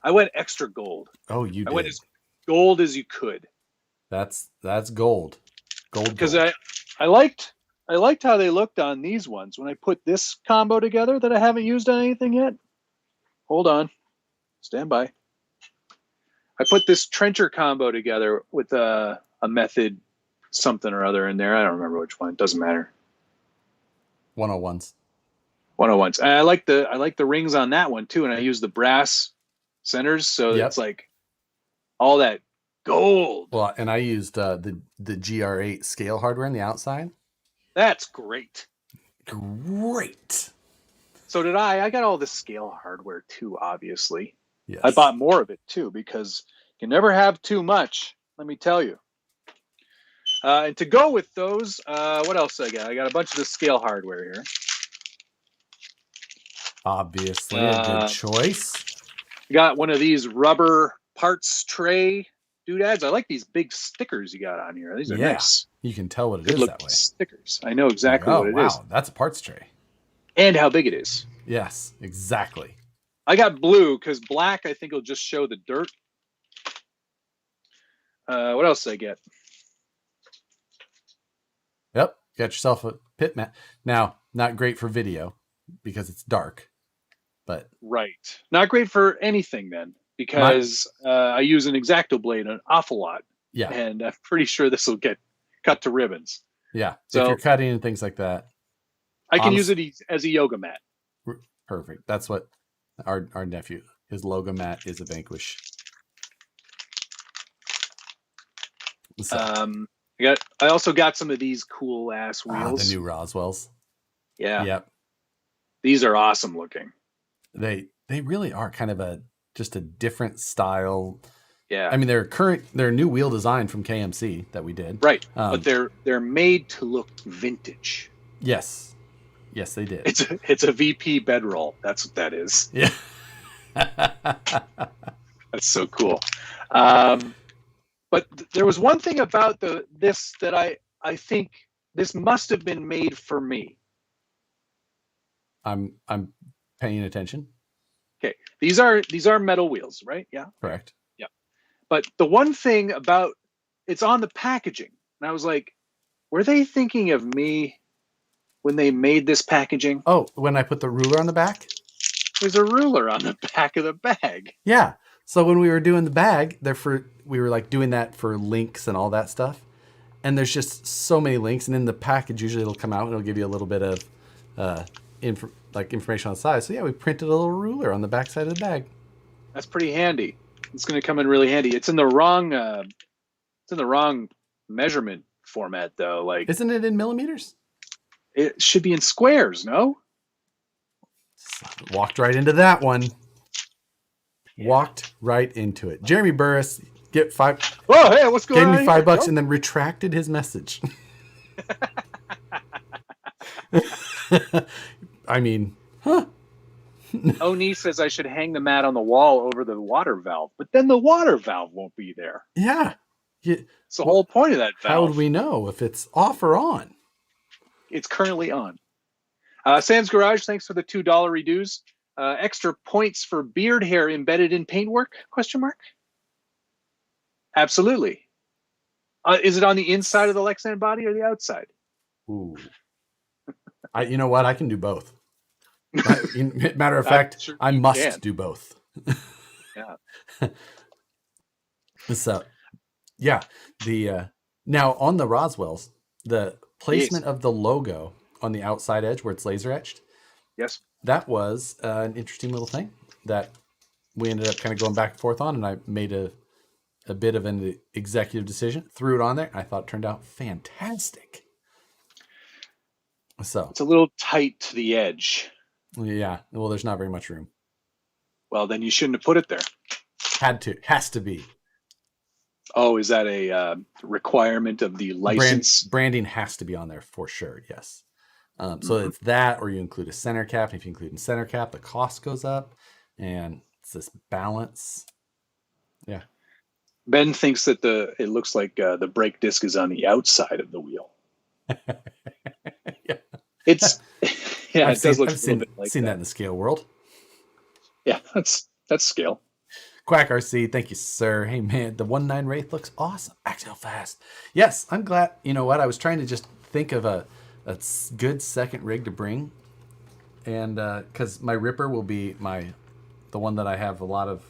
I went extra gold. Oh, you did. I went as gold as you could. That's gold. Gold. Because I liked how they looked on these ones when I put this combo together that I haven't used on anything yet. Hold on. Stand by. I put this trencher combo together with a method something or other in there. I don't remember which one. It doesn't matter. 101s. 101s. And I like the rings on that one too, and I use the brass centers, so it's like all that gold. Well, and I used the GR8 scale hardware on the outside. That's great. Great. So did I. I got all the scale hardware too, obviously. Yes. I bought more of it too because you can never have too much, let me tell you. And to go with those, what else I got? I got a bunch of the scale hardware here. Obviously, a good choice. Got one of these rubber parts tray doodads. I like these big stickers you got on here. These are nice. You can tell what it Good is that way. Stickers. I know exactly what it is. Wow, that's a parts tray. And how big it is. Yes, exactly. I got blue because black, I think, will just show the dirt. What else did I get? Yep, got yourself a pit mat. Now, not great for video because it's dark, but right, not great for anything then because I use an X-Acto blade an awful lot. Yeah, and I'm pretty sure this will get cut to ribbons. Yeah, so if you're cutting and things like that, I can use it as a yoga mat. Perfect. That's what our nephew, his logo mat is a Vanquish. So. I also got some of these cool ass wheels. The new Roswells. Yeah. Yep. These are awesome looking. They really are kind of just a different style. Yeah. I mean, they're a new wheel design from KMC that we did. Right. But they're made to look vintage. Yes. Yes, they did. It's a VP bedroll. That's what that is. Yeah. That's so cool. But there was one thing about this that I think this must have been made for me. I'm paying attention. Okay. These are metal wheels, right? Yeah. Correct. Yeah. But the one thing about it's on the packaging. And I was like, were they thinking of me when they made this packaging? Oh, when I put the ruler on the back? There's a ruler on the back of the bag. Yeah. So when we were doing the bag, we were like doing that for links and all that stuff. And there's just so many links. And in the package, usually it'll come out and it'll give you a little bit of information on the side. So yeah, we printed a little ruler on the back side of the bag. That's pretty handy. It's going to come in really handy. It's in the wrong measurement format though. Like, isn't it in millimeters? It should be in squares, no? Walked right into that one. Yeah. Walked right into it. Jeremy Burris get $5. Oh, hey, what's going on? Gave me $5 and then retracted his message. I mean, huh? Oni says I should hang the mat on the wall over the water valve, but then the water valve won't be there. Yeah. It's the whole point of that valve. How would we know if it's off or on? It's currently on. Sam's Garage, thanks for the $2 reduce. Extra points for beard hair embedded in paintwork? ? Absolutely. Is it on the inside of the Lexan body or the outside? Ooh. You know what? I can do both. Matter of fact, sure I must do both. Yeah. So, yeah. Now on the Roswells, the placement of the logo on the outside edge where it's laser etched. Yes. That was an interesting little thing that we ended up kind of going back and forth on, and I made a bit of an executive decision, threw it on there. I thought it turned out fantastic. So it's a little tight to the edge. Yeah. Well, there's not very much room. Well, then you shouldn't have put it there. Has to be. Oh, is that a requirement of the license? Branding has to be on there for sure. Yes. So it's that, or you include a center cap. And if you include a center cap, the cost goes up, and it's this balance. Yeah. Ben thinks that it looks like the brake disc is on the outside of the wheel. Yeah. It does look I've seen that in the scale world. Yeah, that's scale. Quack RC, thank you, sir. Hey man, the 1.9 Wraith looks awesome. AxialFest. Yes, I'm glad. You know what? I was trying to just think of a good second rig to bring, and because my Ripper will be the one that I have a lot of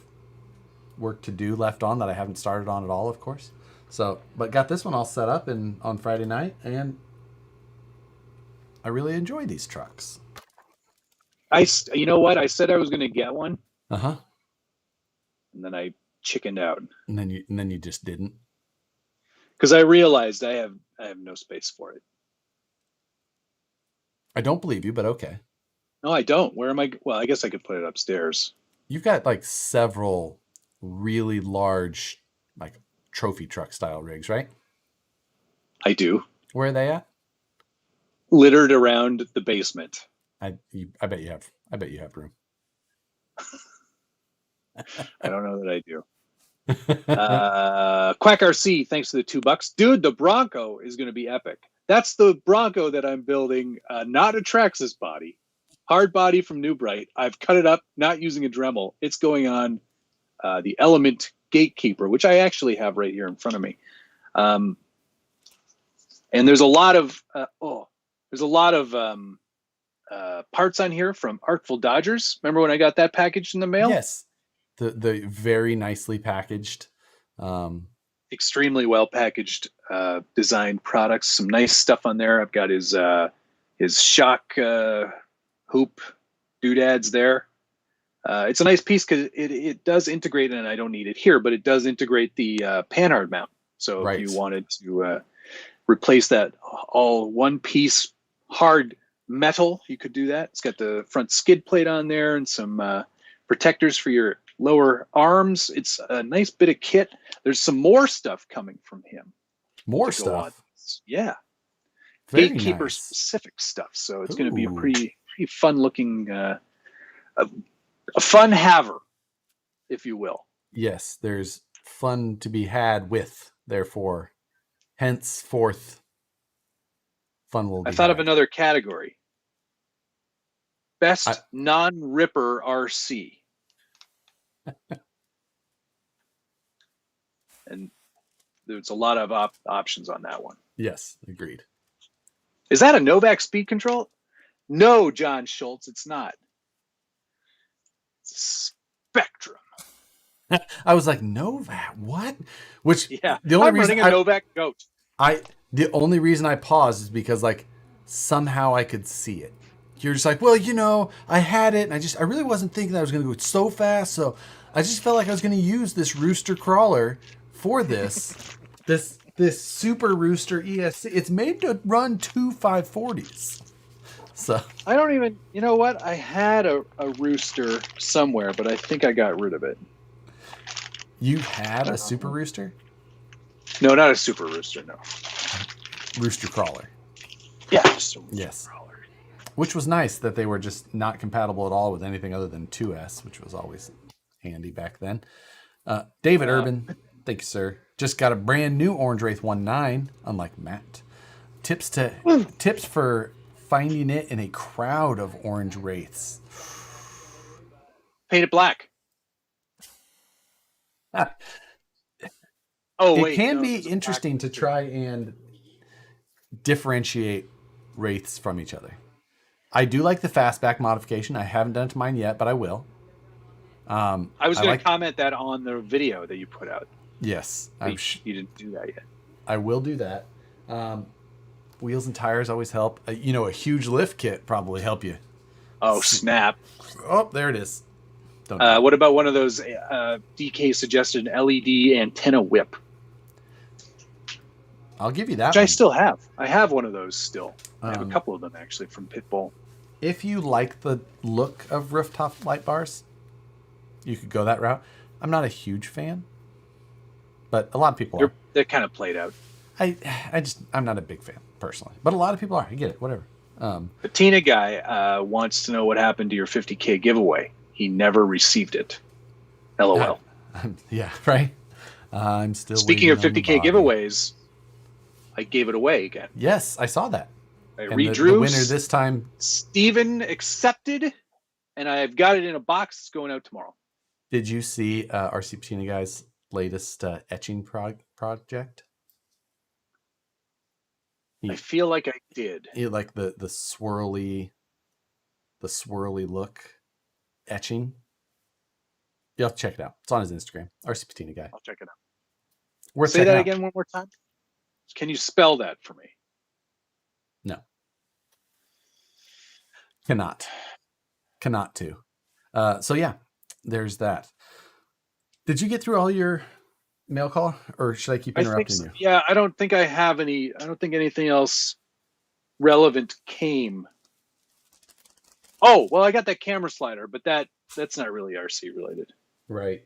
work to do left on that I haven't started on at all, of course. So, but got this one all set up on Friday night, and I really enjoy these trucks. You know what? I said I was going to get one. Uh-huh. And then I chickened out. And then you just didn't. Because I realized I have no space for it. I don't believe you, but okay. No, I don't. Where am I? Well, I guess I could put it upstairs. You've got like several really large, like trophy truck style rigs, right? I do. Where are they at? Littered around the basement. I bet you have. I bet you have room. I don't know that I do. Quack RC, thanks to the $2. Dude, the Bronco is going to be epic. That's the Bronco that I'm building, not a Traxxas body. Hard body from New Bright. I've cut it up, not using a Dremel. It's going on the Element Gatekeeper, which I actually have right here in front of me. And there's a lot of parts on here from Artful Dodgers. Remember when I got that package in the mail? Yes. The very nicely packaged, extremely well packaged, designed products. Some nice stuff on there. I've got his shock hoop doodads there. It's a nice piece because it does integrate, and I don't need it here, but it does integrate the panhard mount. So right. If you wanted to replace that all one piece hard metal, you could do that. It's got the front skid plate on there and some protectors for your lower arms. It's a nice bit of kit. There's some more stuff coming from him. More stuff? Yeah. Very Gatekeeper nice. Specific stuff. So it's going to be a pretty fun looking, a fun haver, if you will. Yes, there's fun to be had with, therefore, henceforth, fun will be I thought had. of another category. Best non-ripper RC. And there's a lot of options on that one. Yes, agreed. Is that a Novak speed control? No, John Schultz, it's not. It's a Spectrum. I was like, Novak, what? Which yeah, the only I'm reason running a Novak Goat. The only reason I paused is because like somehow I could see it. You're just like, well, I had it, and I really wasn't thinking that I was going to go so fast, so I just felt like I was going to use this Rooster crawler for this Super Rooster ESC. It's made to run 2 540s. So I don't even, you know what? I had a Rooster somewhere, but I think I got rid of it. You had a Super Rooster? No, not a Super Rooster, no. Rooster crawler. Yeah, just a Rooster crawler. Which was nice that they were just not compatible at all with anything other than 2S, which was always handy back then. David Urban, thank you, sir. Just got a brand new Orange Wraith 1.9, unlike Matt. Tips for finding it in a crowd of Orange Wraiths. Paint it black. It can be interesting to try and differentiate Wraiths from each other. I do like the fastback modification. I haven't done it to mine yet, but I will. I was going to comment that on the video that you put out. Yes. You didn't do that yet. I will do that. Wheels and tires always help. A huge lift kit probably help you. Oh, snap. Oh, there it is. What about one of those DK suggested LED antenna whip? I'll give you that Which I still have. I have one of those still. I have a couple of them, actually, from Pitbull. If you like the look of rooftop light bars, you could go that route. I'm not a huge fan, but a lot of people are. They're kind of played out. I'm not a big fan, personally. But a lot of people are. I get it. Whatever. The Tina guy wants to know what happened to your 50K giveaway. He never received it. LOL. Yeah, right? I'm still Speaking of 50K giveaways, I gave it away again. Yes, I saw that. I redrew. The winner this time. Steven accepted, and I've got it in a box. It's going out tomorrow. Did you see RC Patina Guy's latest etching project? I feel like I did. Like the swirly look etching. You'll have to check it out. It's on his Instagram. RC Patina Guy. I'll check it out. Say that again one more time. Can you spell that for me? No. Cannot to. So yeah, there's that. Did you get through all your mail call, or should I keep interrupting you? Yeah, I don't think I have any. I don't think anything else relevant came. Oh, well, I got that camera slider, but that's not really RC related. Right.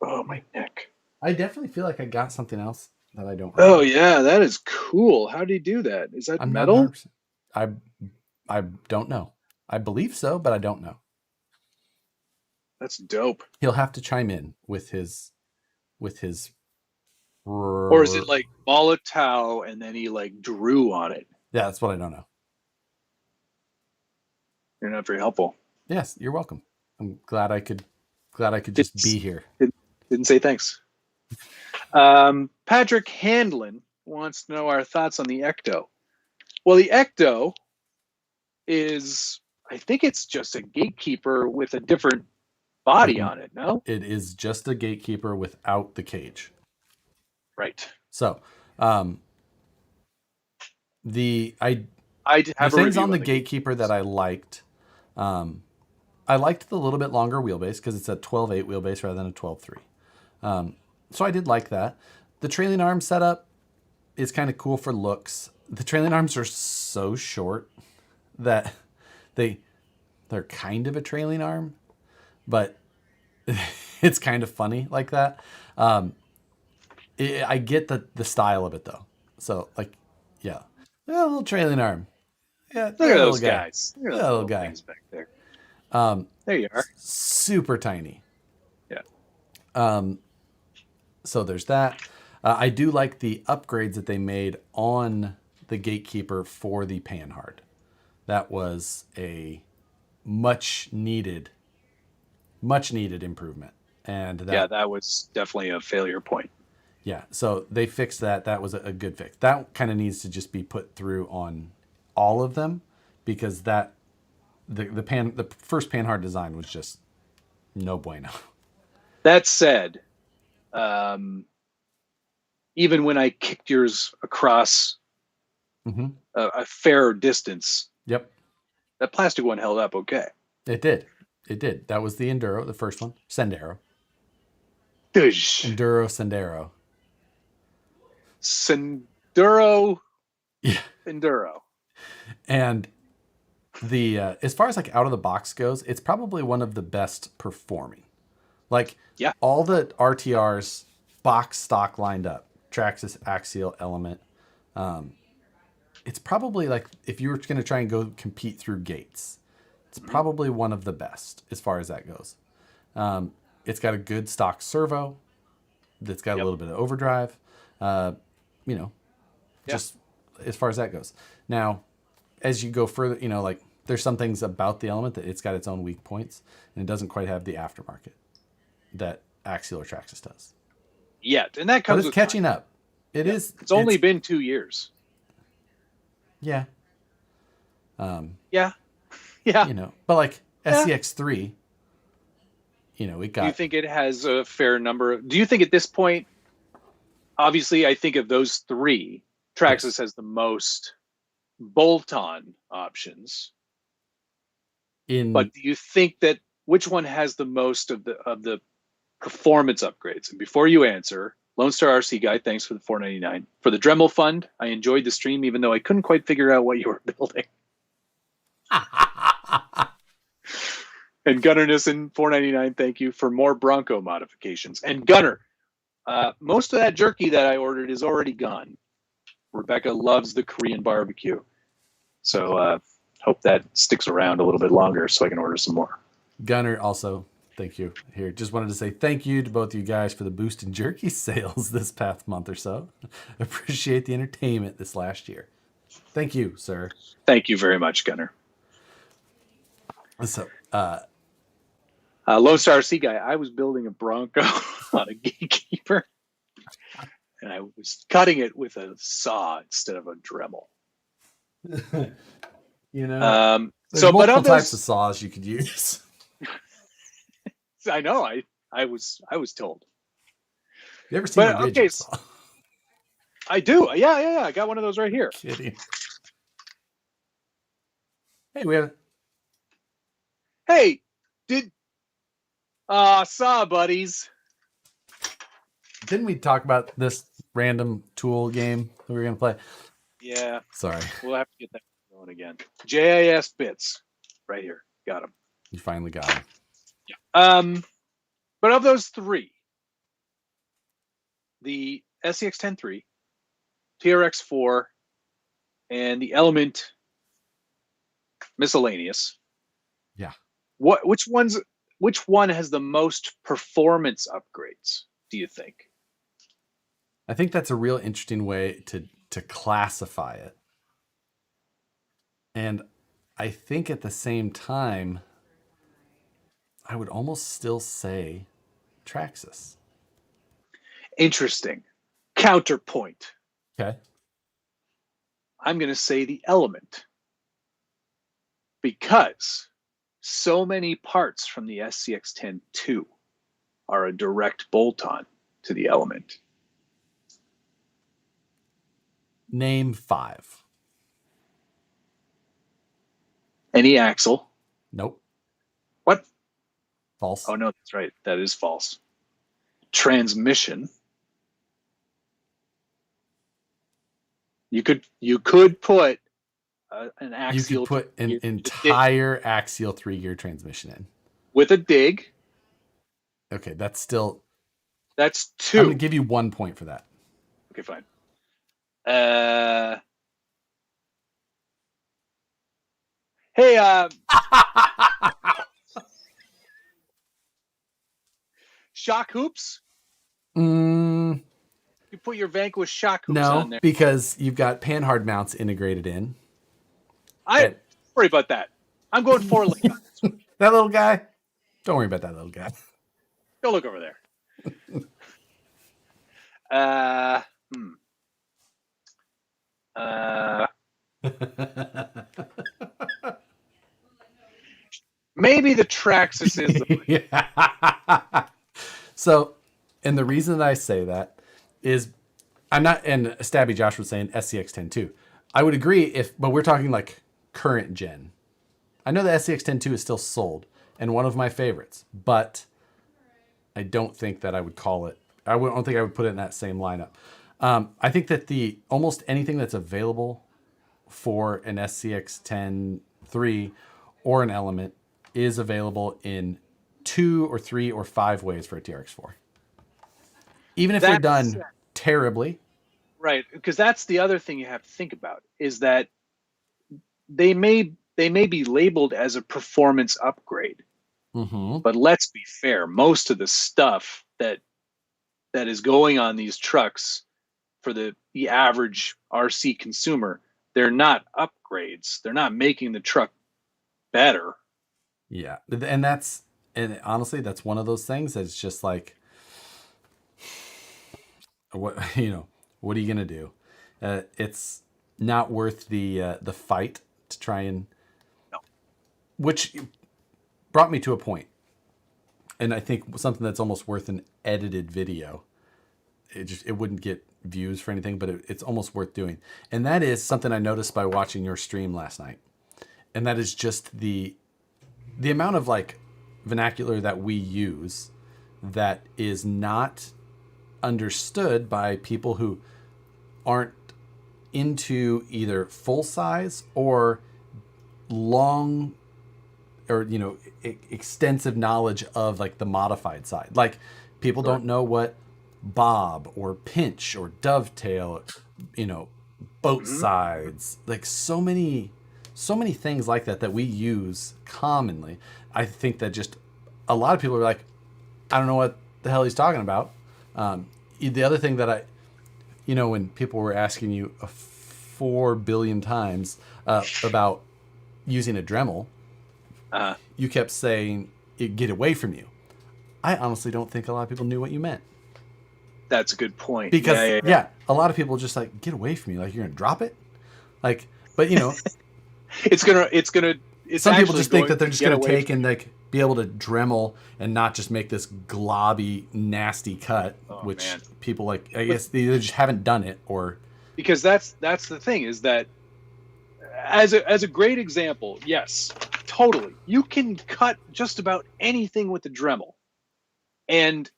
Oh, my neck. I definitely feel like I got something else that I don't remember. Oh yeah, that is cool. How did he do that? Is that metal? I don't know. I believe so, but I don't know. That's dope. He'll have to chime in with his Or is it like Molotov and then he like drew on it? Yeah, that's what I don't know. You're not very helpful. Yes, you're welcome. I'm glad I could just be here. Didn't say thanks. Patrick Handlin wants to know our thoughts on the Ecto. Well, the Ecto is, I think it's just a gatekeeper with a different body on it, no? It is just a gatekeeper without the cage. Right. So, the have things on the gatekeeper that I liked, I liked the little bit longer wheelbase because it's a 12.8 wheelbase rather than a 12.3. So I did like that. The trailing arm setup is kind of cool for looks. The trailing arms are so short that they're kind of a trailing arm, but it's kind of funny like that. I get the style of it though. So like, yeah, a little trailing arm. Yeah, look at those guys. Look at those little guys back there. There you are. Super tiny. Yeah. So there's that. I do like the upgrades that they made on the gatekeeper for the panhard. That was a much needed improvement. And that was definitely a failure point. Yeah, so they fixed that. That was a good fix. That kind of needs to just be put through on all of them, because the first panhard design was just no bueno. That said, even when I kicked yours across a fair distance, yep, that plastic one held up okay. It did. That was the Enduro, the first one. Sendero. Sendero. Senduro. Yeah. Enduro. And the as far as like out of the box goes, it's probably one of the best performing. Like, all the RTRs box stock lined up, Traxxas, Axial, Element. It's probably like, if you were going to try and go compete through gates, it's probably one of the best as far as that goes. It's got a good stock servo that's got a little bit of overdrive, just as far as that goes. Now, as you go further, like, there's some things about the Element that it's got its own weak points, and it doesn't quite have the aftermarket that Axial or Traxxas does. Yet, and that comes with catching time. Up. It's only been 2 years. Yeah. Yeah. But like SCX3, it got. Do you think it has a fair number? Do you think at this point, obviously, I think of those three, Traxxas has the most bolt-on options. But do you think that which one has the most of the performance upgrades? And before you answer, Lone Star RC Guy, thanks for the $4.99. For the Dremel Fund, I enjoyed the stream, even though I couldn't quite figure out what you were building. And Gunnar Nissen, $4.99, thank you for more Bronco modifications. And Gunnar, most of that jerky that I ordered is already gone. Rebecca loves the Korean barbecue. So hope that sticks around a little bit longer so I can order some more. Gunnar, also, thank you. Here, just wanted to say thank you to both of you guys for the boost in jerky sales this past month or so. Appreciate the entertainment this last year. Thank you, sir. Thank you very much, Gunnar. So, Lone Star RC Guy, I was building a Bronco on a gatekeeper, and I was cutting it with a saw instead of a Dremel. there's multiple types of saws you could use. I know. I was told. You ever seen a rigid saw? I do. Yeah. I got one of those right here. Kidding. Hey, we have. Hey, saw buddies. Didn't we talk about this random tool game that we were gonna play? Yeah. Sorry. We'll have to get that going again. JIS bits, right here. Got them. You finally got them. Yeah. But of those three, the SCX 10.3, TRX 4, and the Element miscellaneous. Yeah. Which one has the most performance upgrades, do you think? I think that's a real interesting way to classify it. And I think at the same time, I would almost still say Traxxas. Interesting. Counterpoint. Okay. I'm going to say the Element. Because so many parts from the SCX 10.2 are a direct bolt-on to the Element. Name 5. Any axle? Nope. What? False. Oh, no, that's right. That is false. Transmission. You could put an axial. You could put an entire axial 3-gear transmission in. With a dig. Okay, that's still... That's 2. I'm going to give you 1 point for that. Okay, fine. Hey, shock hoops? You put your Vanquish shock hoops on there. No, because you've got panhard mounts integrated in. Don't worry about that. I'm going 4 link on this one. That little guy? Don't worry about that little guy. Go look over there. Maybe the Traxxas is the yeah. So, and the reason that I say that is I'm not, and Stabby Josh was saying SCX 10.2. I would agree but we're talking like current gen. I know the SCX 10.2 is still sold and one of my favorites, but I don't think that I would call it, don't think I would put it in that same lineup. I think that almost anything that's available for an SCX 10.3 or an Element is available in 2 or 3 or 5 ways for a TRX4. Even if they're done terribly. Right, because that's the other thing you have to think about, is that they may be labeled as a performance upgrade. Mm-hmm. But let's be fair, most of the stuff that is going on these trucks for the average RC consumer, they're not upgrades. They're not making the truck better. Yeah, and honestly, that's one of those things that's just like, what what are you gonna do? It's not worth the fight to try and. No. Which brought me to a point, and I think something that's almost worth an edited video. It wouldn't get views for anything, but it's almost worth doing, and that is something I noticed by watching your stream last night, and that is just the amount of like vernacular that we use that is not understood by people who aren't into either full size or long or extensive knowledge of like the modified side. Like people don't know what bob or pinch or dovetail, boat sides, like so many things like that we use commonly. I think that just a lot of people are like, I don't know what the hell he's talking about. The other thing that when people were asking you 4 billion times about using a Dremel, you kept saying, get away from you. I honestly don't think a lot of people knew what you meant. That's a good point. Because, a lot of people just like, get away from you. Like, you're going to drop it? Like, but, some people just think that they're just going to take and like be able to Dremel and not just make this globby, nasty cut, which people like, I guess they either just haven't done it or. Because that's the thing, is that as a great example, yes, totally. You can cut just about anything with the Dremel. And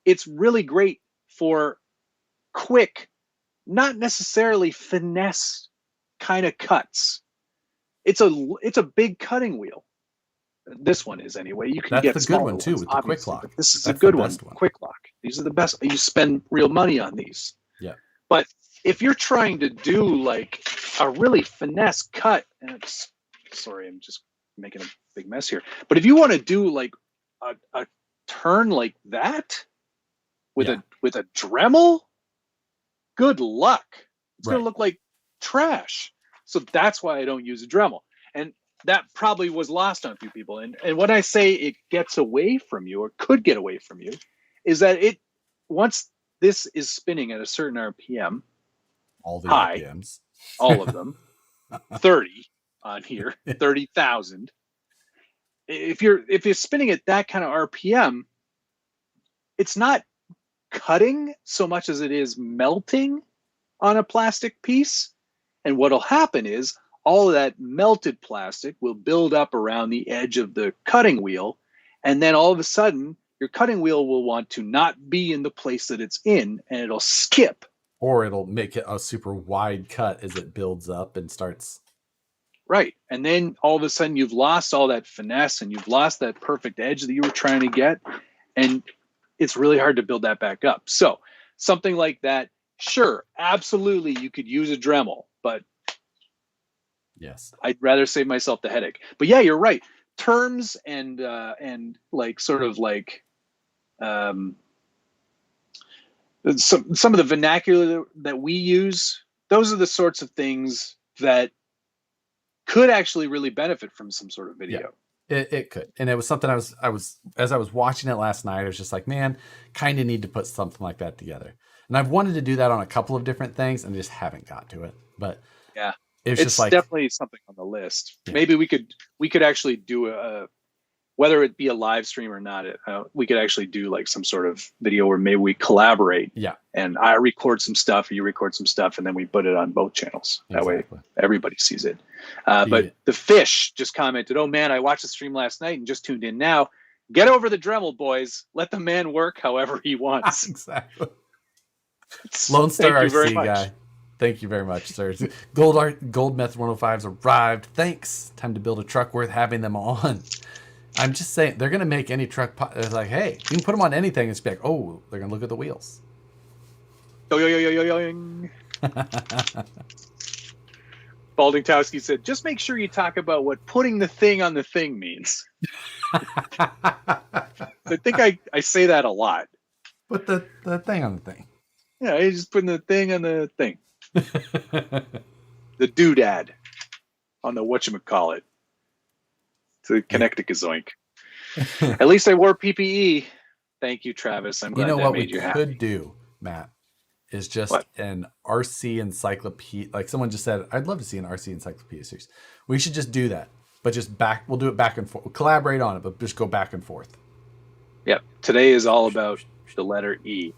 it's really great for quick, not necessarily finesse kind of cuts. It's a big cutting wheel. This one is anyway. You can get the good one too with the quick lock. This is a good one. Quick lock. These are the best. You spend real money on these. Yeah. But if you're trying to do like a really finesse cut, and sorry, I'm just making a big mess here. But if you want to do like a turn like that with a Dremel, good luck. It's going to look like trash. So that's why I don't use a Dremel. And that probably was lost on a few people. And when I say it gets away from you, or could get away from you, is that once this is spinning at a certain RPM, all the RPMs, all of them, 30 on here, 30,000. If you're spinning at that kind of RPM, it's not cutting so much as it is melting on a plastic piece. And what'll happen is all of that melted plastic will build up around the edge of the cutting wheel. And then all of a sudden, your cutting wheel will want to not be in the place that it's in, and it'll skip. Or it'll make it a super wide cut as it builds up and starts. Right. And then all of a sudden you've lost all that finesse and you've lost that perfect edge that you were trying to get. And it's really hard to build that back up. So something like that, sure, absolutely, you could use a Dremel, but yes, I'd rather save myself the headache. But yeah, you're right. Terms and like sort of like some of the vernacular that we use, those are the sorts of things that could actually really benefit from some sort of video. Yeah, it could. And it was something I was as I was watching it last night, I was just like, man, kind of need to put something like that together. And I've wanted to do that on a couple of different things and just haven't got to it. But yeah, it's just like definitely something on the list. Yeah. Maybe we could actually do whether it be a live stream or not, we could actually do like some sort of video where maybe we collaborate. Yeah. And I record some stuff, you record some stuff, and then we put it on both channels. That way everybody sees it. But the fish just commented, "Oh man, I watched the stream last night and just tuned in now. Get over the Dremel, boys. Let the man work however he wants." Exactly. Lone Star RC guy. Thank you very much, sir. Gold Method 105's arrived. Thanks. Time to build a truck worth having them on. I'm just saying, they're going to make any truck. It's like, hey, you can put them on anything and just be like, oh, they're going to look at the wheels. Baldingtowski said, just make sure you talk about what putting the thing on the thing means. I think I say that a lot. Put the thing on the thing. Yeah, he's just putting the thing on the thing. The doodad on the whatchamacallit. To connect to Gazoink. At least I wore PPE. Thank you, Travis. I'm glad that made you happy. What we could do, Matt, is just an RC encyclopedia. Like someone just said, I'd love to see an RC encyclopedia series. We should just do that. But we'll do it back and forth. We'll collaborate on it, but just go back and forth. Yep. Today is all about the letter E.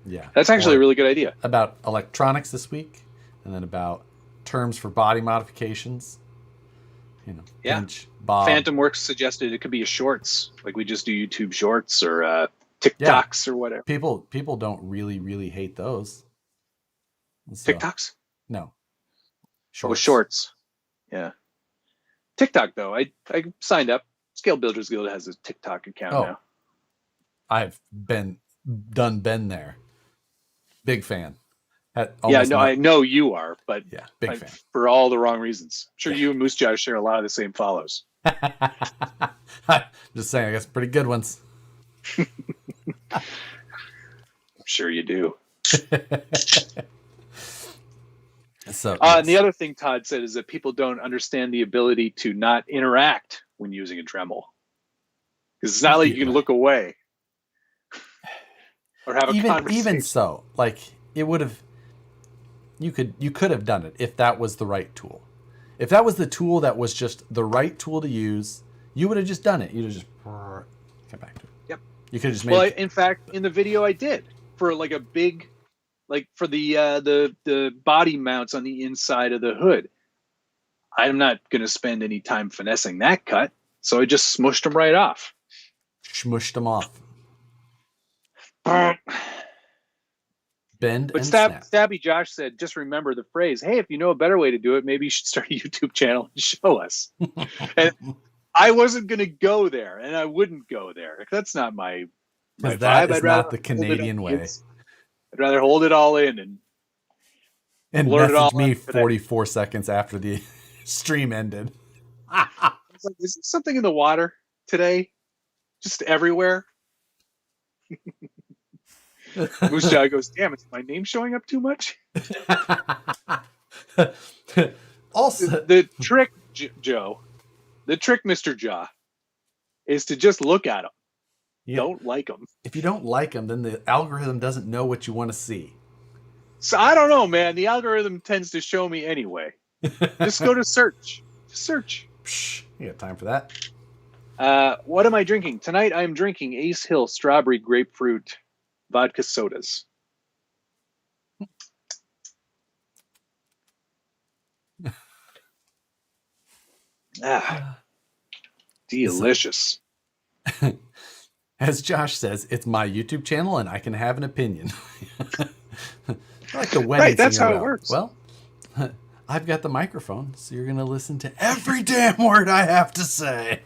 Yeah. That's actually a really good idea. About electronics this week, and then about terms for body modifications. You know, Pinch, Bob. Phantom Works suggested it could be a shorts, like we just do YouTube shorts or TikToks or whatever. People don't really hate those. So, TikToks? No. Shorts. Oh, shorts. Yeah. TikTok though, I signed up. Scale Builders Guild has a TikTok account now. I've been there. Big fan. I know you are, but yeah, big fan for all the wrong reasons. I'm sure you and Moose Josh share a lot of the same follows. Just saying, I guess pretty good ones. I'm sure you do. So, and the other thing Todd said is that people don't understand the ability to not interact when using a Dremel, because it's not like you can look away or have a conversation. Even so, like it would have. You could have done it if that was the right tool. If that was the tool that was just the right tool to use, you would have just done it. You'd have just come back to it. Yep. You could have just made. Well, in fact, in the video I did for like a big, like for the body mounts on the inside of the hood, I'm not going to spend any time finessing that cut, so I just smushed them right off. Smushed them off. Bend but and snap. Stabby Josh said, just remember the phrase, hey, if you know a better way to do it, maybe you should start a YouTube channel and show us. And I wasn't going to go there, and I wouldn't go there. That's not my vibe. That is not the Canadian way. I'd rather hold it all in and blurt it all message me out today. 44 seconds after the stream ended. I was like, is there something in the water today? Just everywhere? Moose Jaw goes, damn, is my name showing up too much? Also, the trick, Joe, the trick, Mr. Jaw, is to just look at them. Yeah. Don't like them. If you don't like them, then the algorithm doesn't know what you want to see. So I don't know, man. The algorithm tends to show me anyway. Just go to search. Just search. Psh, you got time for that. What am I drinking? Tonight I'm drinking Ace Hill Strawberry Grapefruit Vodka Sodas. Delicious. As Josh says, it's my YouTube channel and I can have an opinion. Like the wedding. Right, that's how it works. Well, I've got the microphone, so you're going to listen to every damn word I have to say.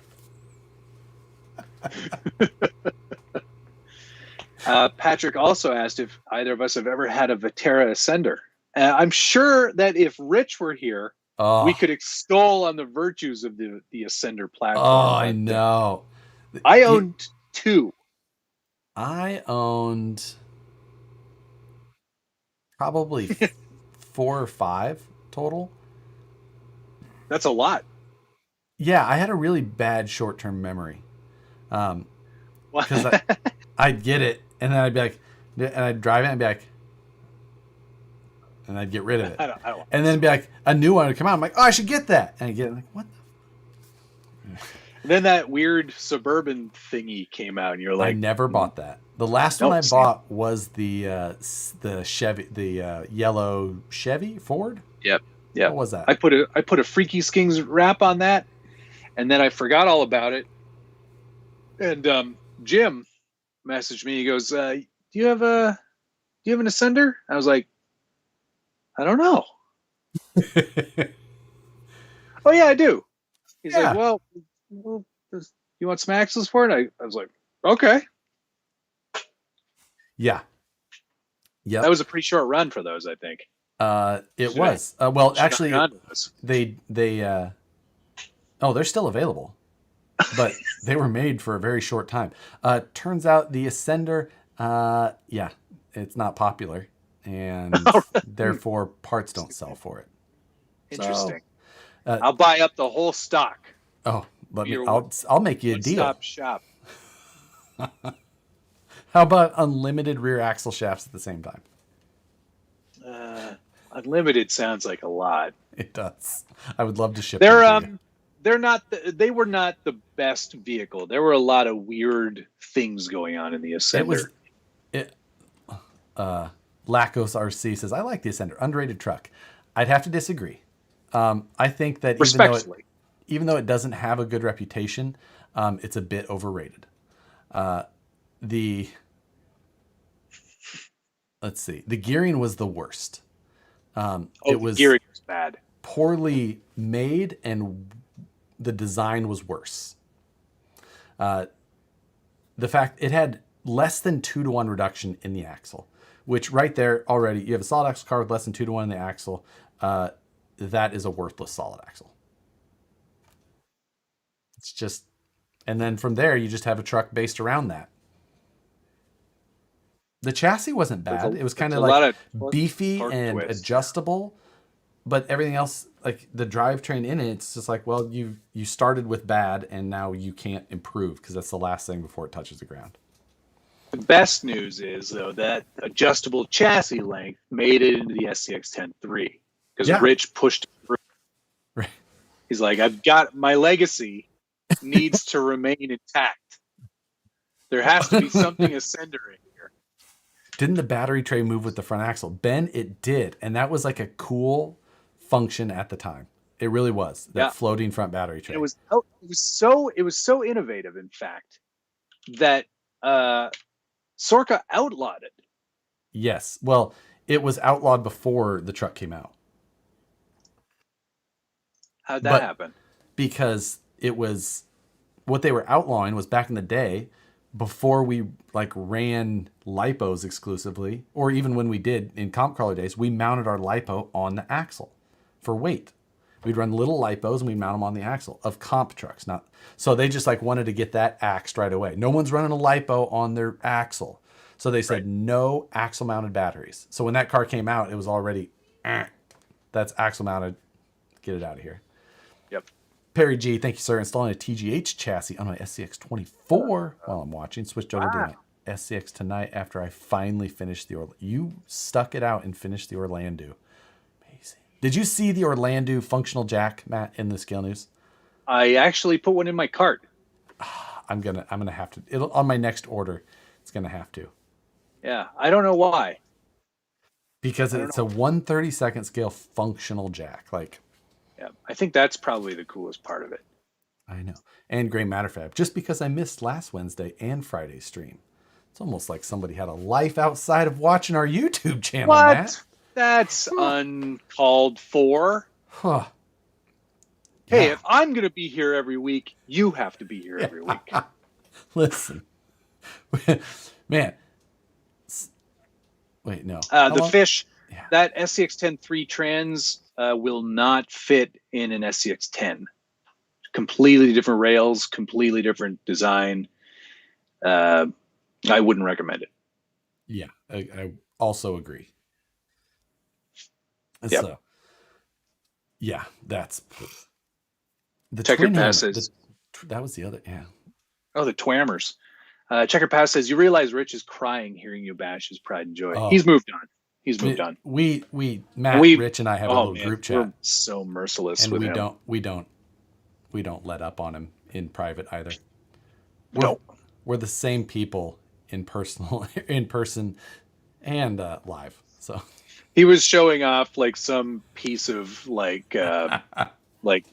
Patrick also asked if either of us have ever had a Vatera Ascender. I'm sure that if Rich were here, we could extol on the virtues of the Ascender platform. Oh, I know. I owned 2. I owned probably 4 or 5 total. That's a lot. Yeah, I had a really bad short-term memory. Because I'd get it, and then I'd be like, and I'd drive it and be like, and I'd get rid of it. And then it'd be like, a new one would come out. I'm like, oh, I should get that. And I get it, like, what the? Then that weird Suburban thingy came out, and you're like, I never bought that. The last one I bought was the Chevy, the yellow Chevy Ford. Yep. What was that? I put a Freaky Skings wrap on that, and then I forgot all about it. And Jim messaged me. He goes, "Do you have an Ascender?" I was like, "I don't know." Oh yeah, I do. He's like, well, you want some axles for it? I was like, okay. Yeah. That was a pretty short run for those, I think. It was. Well, actually, they're still available, but they were made for a very short time. Turns out the Ascender, it's not popular, and therefore parts don't sell for it. Interesting. So, I'll buy up the whole stock. Oh, I'll make you a deal. Stop shop. How about unlimited rear axle shafts at the same time? Unlimited sounds like a lot. It does. I would love to ship them to you. They were not the best vehicle. There were a lot of weird things going on in the Ascender. Lacos RC says, I like the Ascender, underrated truck. I'd have to disagree. I think that even though it doesn't have a good reputation, it's a bit overrated. The gearing was the worst. The gearing was bad. Poorly made, and the design was worse. The fact it had less than 2-to-1 reduction in the axle, which right there already, you have a solid axle car with less than 2-to-1 in the axle. That is a worthless solid axle. It's just, and then from there, you just have a truck based around that. The chassis wasn't bad. It was kind of like beefy and adjustable, but everything else, like the drivetrain in it, it's just like, well, you started with bad and now you can't improve because that's the last thing before it touches the ground. The best news is, though, that adjustable chassis length made it into the SCX 10.3 because Rich pushed it through. Right. He's like, I've got my legacy needs to remain intact. There has to be something Ascender in here. Didn't the battery tray move with the front axle? Ben, it did. And that was like a cool function at the time. It really was. That floating front battery tray. It was so innovative, in fact, that Sorka outlawed it. Yes. Well, it was outlawed before the truck came out. How'd that happen? Because it was, what they were outlawing was back in the day before we like ran lipos exclusively, or even when we did in comp crawler days, we mounted our lipo on the axle for weight. We'd run little lipos and we'd mount them on the axle of comp trucks. Not so they just like wanted to get that axed right away. No one's running a lipo on their axle. So they said no axle mounted batteries. So when that car came out, it was already that's axle mounted. Get it out of here. Yep. Perry G, thank you, sir. Installing a TGH chassis on my SCX24 while I'm watching. Switched over to my SCX tonight after I finally finished the Orlando. You stuck it out and finished the Orlando. Amazing. Did you see the Orlando functional jack, Matt, in the scale news? I actually put one in my cart. I'm gonna have to. It'll on my next order. It's gonna have to. Yeah, I don't know why. Because it's a 1/32 scale functional jack, like. Yeah, I think that's probably the coolest part of it. I know. And Gray Matter Fab. Just because I missed last Wednesday and Friday's stream. It's almost like somebody had a life outside of watching our YouTube channel, what? Matt. That's uncalled for. Huh. Hey, if I'm going to be here every week, you have to be here every week. Listen. Man. Wait, no. The fish, that SCX-10 3 trans will not fit in an SCX-10. Completely different rails, completely different design. I wouldn't recommend it. Yeah, I also agree. Yep. So, yeah, that's the Checker Pass says that was the other. Yeah. Oh, the Twammers. Checker Pass says you realize Rich is crying hearing you bash his pride and joy. He's moved on. We Matt, Rich, and I have a little group chat. We're so merciless, and with we him. we don't let up on him in private either. We're the same people in person and live. So he was showing off like some piece of like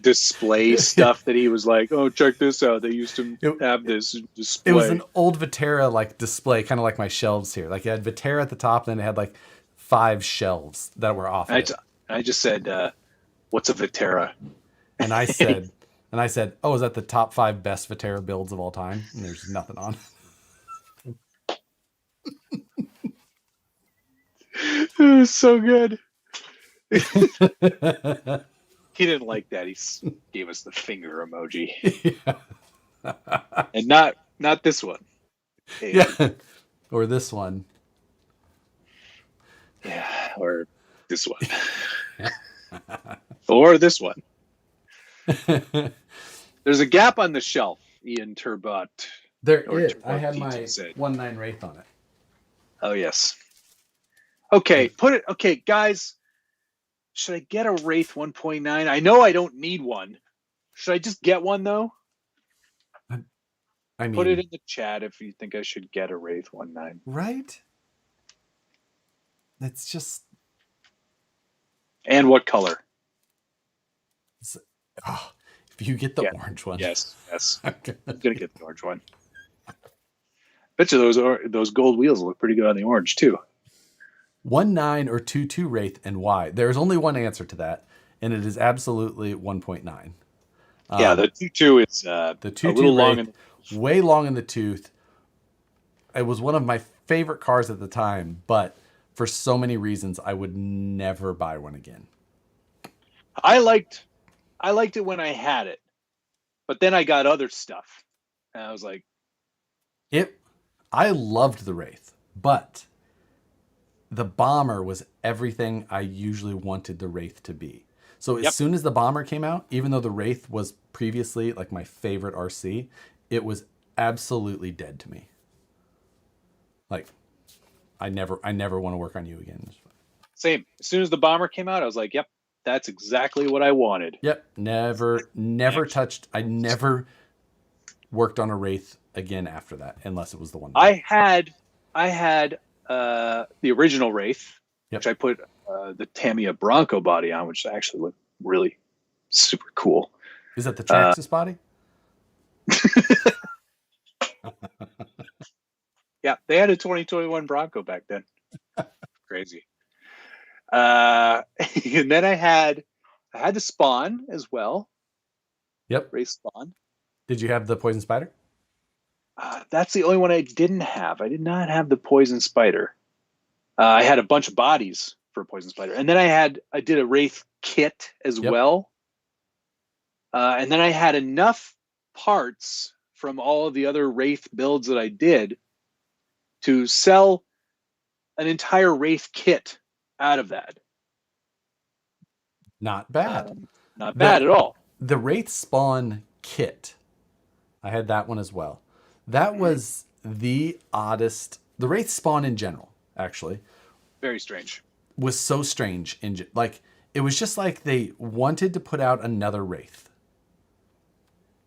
display stuff that he was like, oh, check this out. They used to have this display. It was an old Vitera like display, kind of like my shelves here. Like it had Vitera at the top, and then it had like 5 shelves that were off. I just said, what's a Vitera? And I said, oh, is that the top 5 best Vitera builds of all time? And there's nothing on. It was so good. He didn't like that. He gave us the finger emoji. Yeah. And not this one. Hey. Yeah. Or this one. Yeah. Or this one. Or this one. There's a gap on the shelf, Ian Turbot. There is. I had my 1.9 Wraith on it. Oh, yes. Okay. Okay, guys. Should I get a Wraith 1.9? I know I don't need one. Should I just get one, though? I mean, put it in the chat if you think I should get a Wraith 1.9. Right? It's just... And what color? If you get the orange one. Yes. I'm going to get the orange one. Bet you those gold wheels look pretty good on the orange, too. 1.9 or 2.2 Wraith, and why? There's only one answer to that, and it is absolutely 1.9. Yeah, the 2.2 is the 2.2 a little long, way long in the tooth. It was one of my favorite cars at the time, but for so many reasons, I would never buy one again. I liked it when I had it, but then I got other stuff, and I was like, I loved the Wraith, but the Bomber was everything I usually wanted the Wraith to be. So as soon as the Bomber came out, even though the Wraith was previously like my favorite RC, it was absolutely dead to me. Like, I never want to work on you again. Same. As soon as the Bomber came out, I was like, yep, that's exactly what I wanted. Yep. Never touched. I never worked on a Wraith again after that, unless it was the one. I had the original Wraith, which I put the Tamiya Bronco body on, which actually looked really super cool. Is that the Traxxas body? Yeah, they had a 2021 Bronco back then. Crazy. And then I had the Spawn as well. Yep. Wraith Spawn. Did you have the Poison Spider? That's the only one I didn't have. I did not have the poison spider. I had a bunch of bodies for a poison spider, and then I did a wraith kit as well. And then I had enough parts from all of the other wraith builds that I did to sell an entire wraith kit out of that. Not bad. Not bad at all. The wraith spawn kit, I had that one as well. That was the oddest. The wraith spawn in general, actually, very strange. Was so strange. Like, it was just like they wanted to put out another wraith.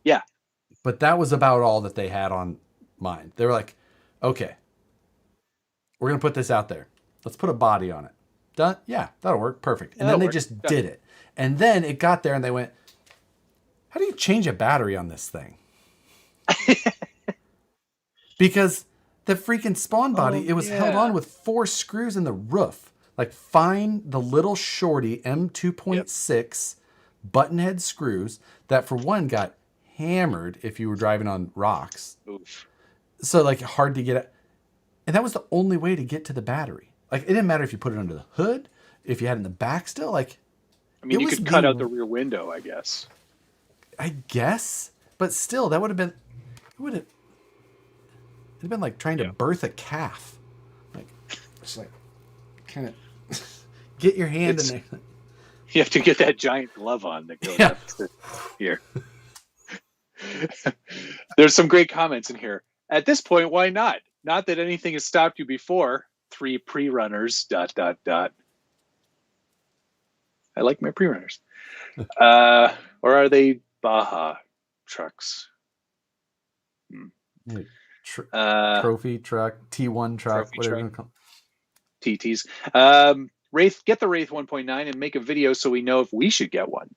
Yeah. But that was about all that they had on mind. They were like, okay, we're going to put this out there. Let's put a body on it. Done? Yeah, that'll work. Perfect. And then they just did it. And then it got there and they went, how do you change a battery on this thing? Because the freaking spawn body, it was held on with 4 screws in the roof. Like, find the little shorty M2.6 button head screws that, for one, got hammered if you were driving on rocks. Oof. So, like, hard to get at. And that was the only way to get to the battery. Like, it didn't matter if you put it under the hood, if you had it in the back still. Like, I mean, you could cut out the rear window, I guess. But still, that would have been, it'd have been like trying to birth a calf. Like, just like, kind of get your hand in there. You have to get that giant glove on that goes up to here. There's some great comments in here. At this point, why not? Not that anything has stopped you before. 3 pre-runners, ... I like my pre-runners. Or are they Baja trucks? Trophy truck, T1 truck, whatever you call it. TTs. Wraith, get the Wraith 1.9 and make a video so we know if we should get one.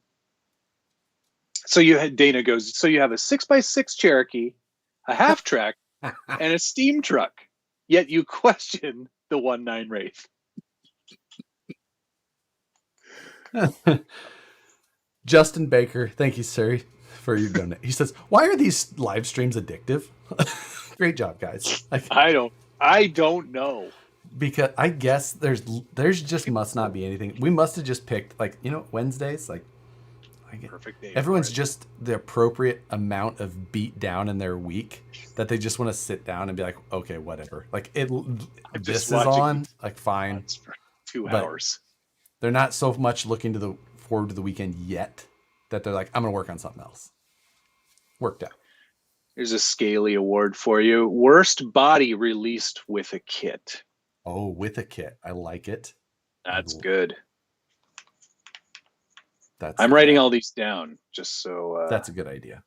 So Dana goes, so you have a 6x6 Cherokee, a half track, and a steam truck, yet you question the 1.9 Wraith. Justin Baker, thank you, sir, for your donate. He says, "Why are these live streams addictive?" Great job, guys. I don't know. Because I guess there's just must not be anything. We must have just picked, like, Wednesdays, like, perfect day. Everyone's just the appropriate amount of beat down in their week that they just want to sit down and be like, okay, whatever. Like, this is on, like, fine. For 2 hours. They're not so much looking forward to the weekend yet that they're like, I'm going to work on something else. Worked out. Here's a Scaly award for you. Worst body released with a kit. Oh, with a kit. I like it. That's good. I'm writing all these down just so. That's a good idea.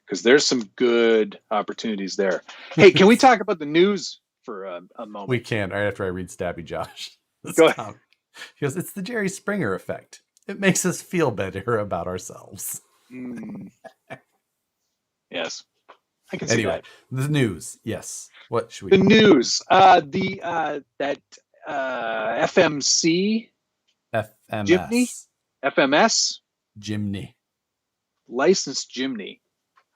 Because there's some good opportunities there. Hey, can we talk about the news for a moment? We can, right after I read Stabby Josh. Go ahead. He goes, it's the Jerry Springer effect. It makes us feel better about ourselves. Yes. I can see that. The news. Yes. What should we The news. That FMC. FMS. FMS. Jimny. Licensed Jimny.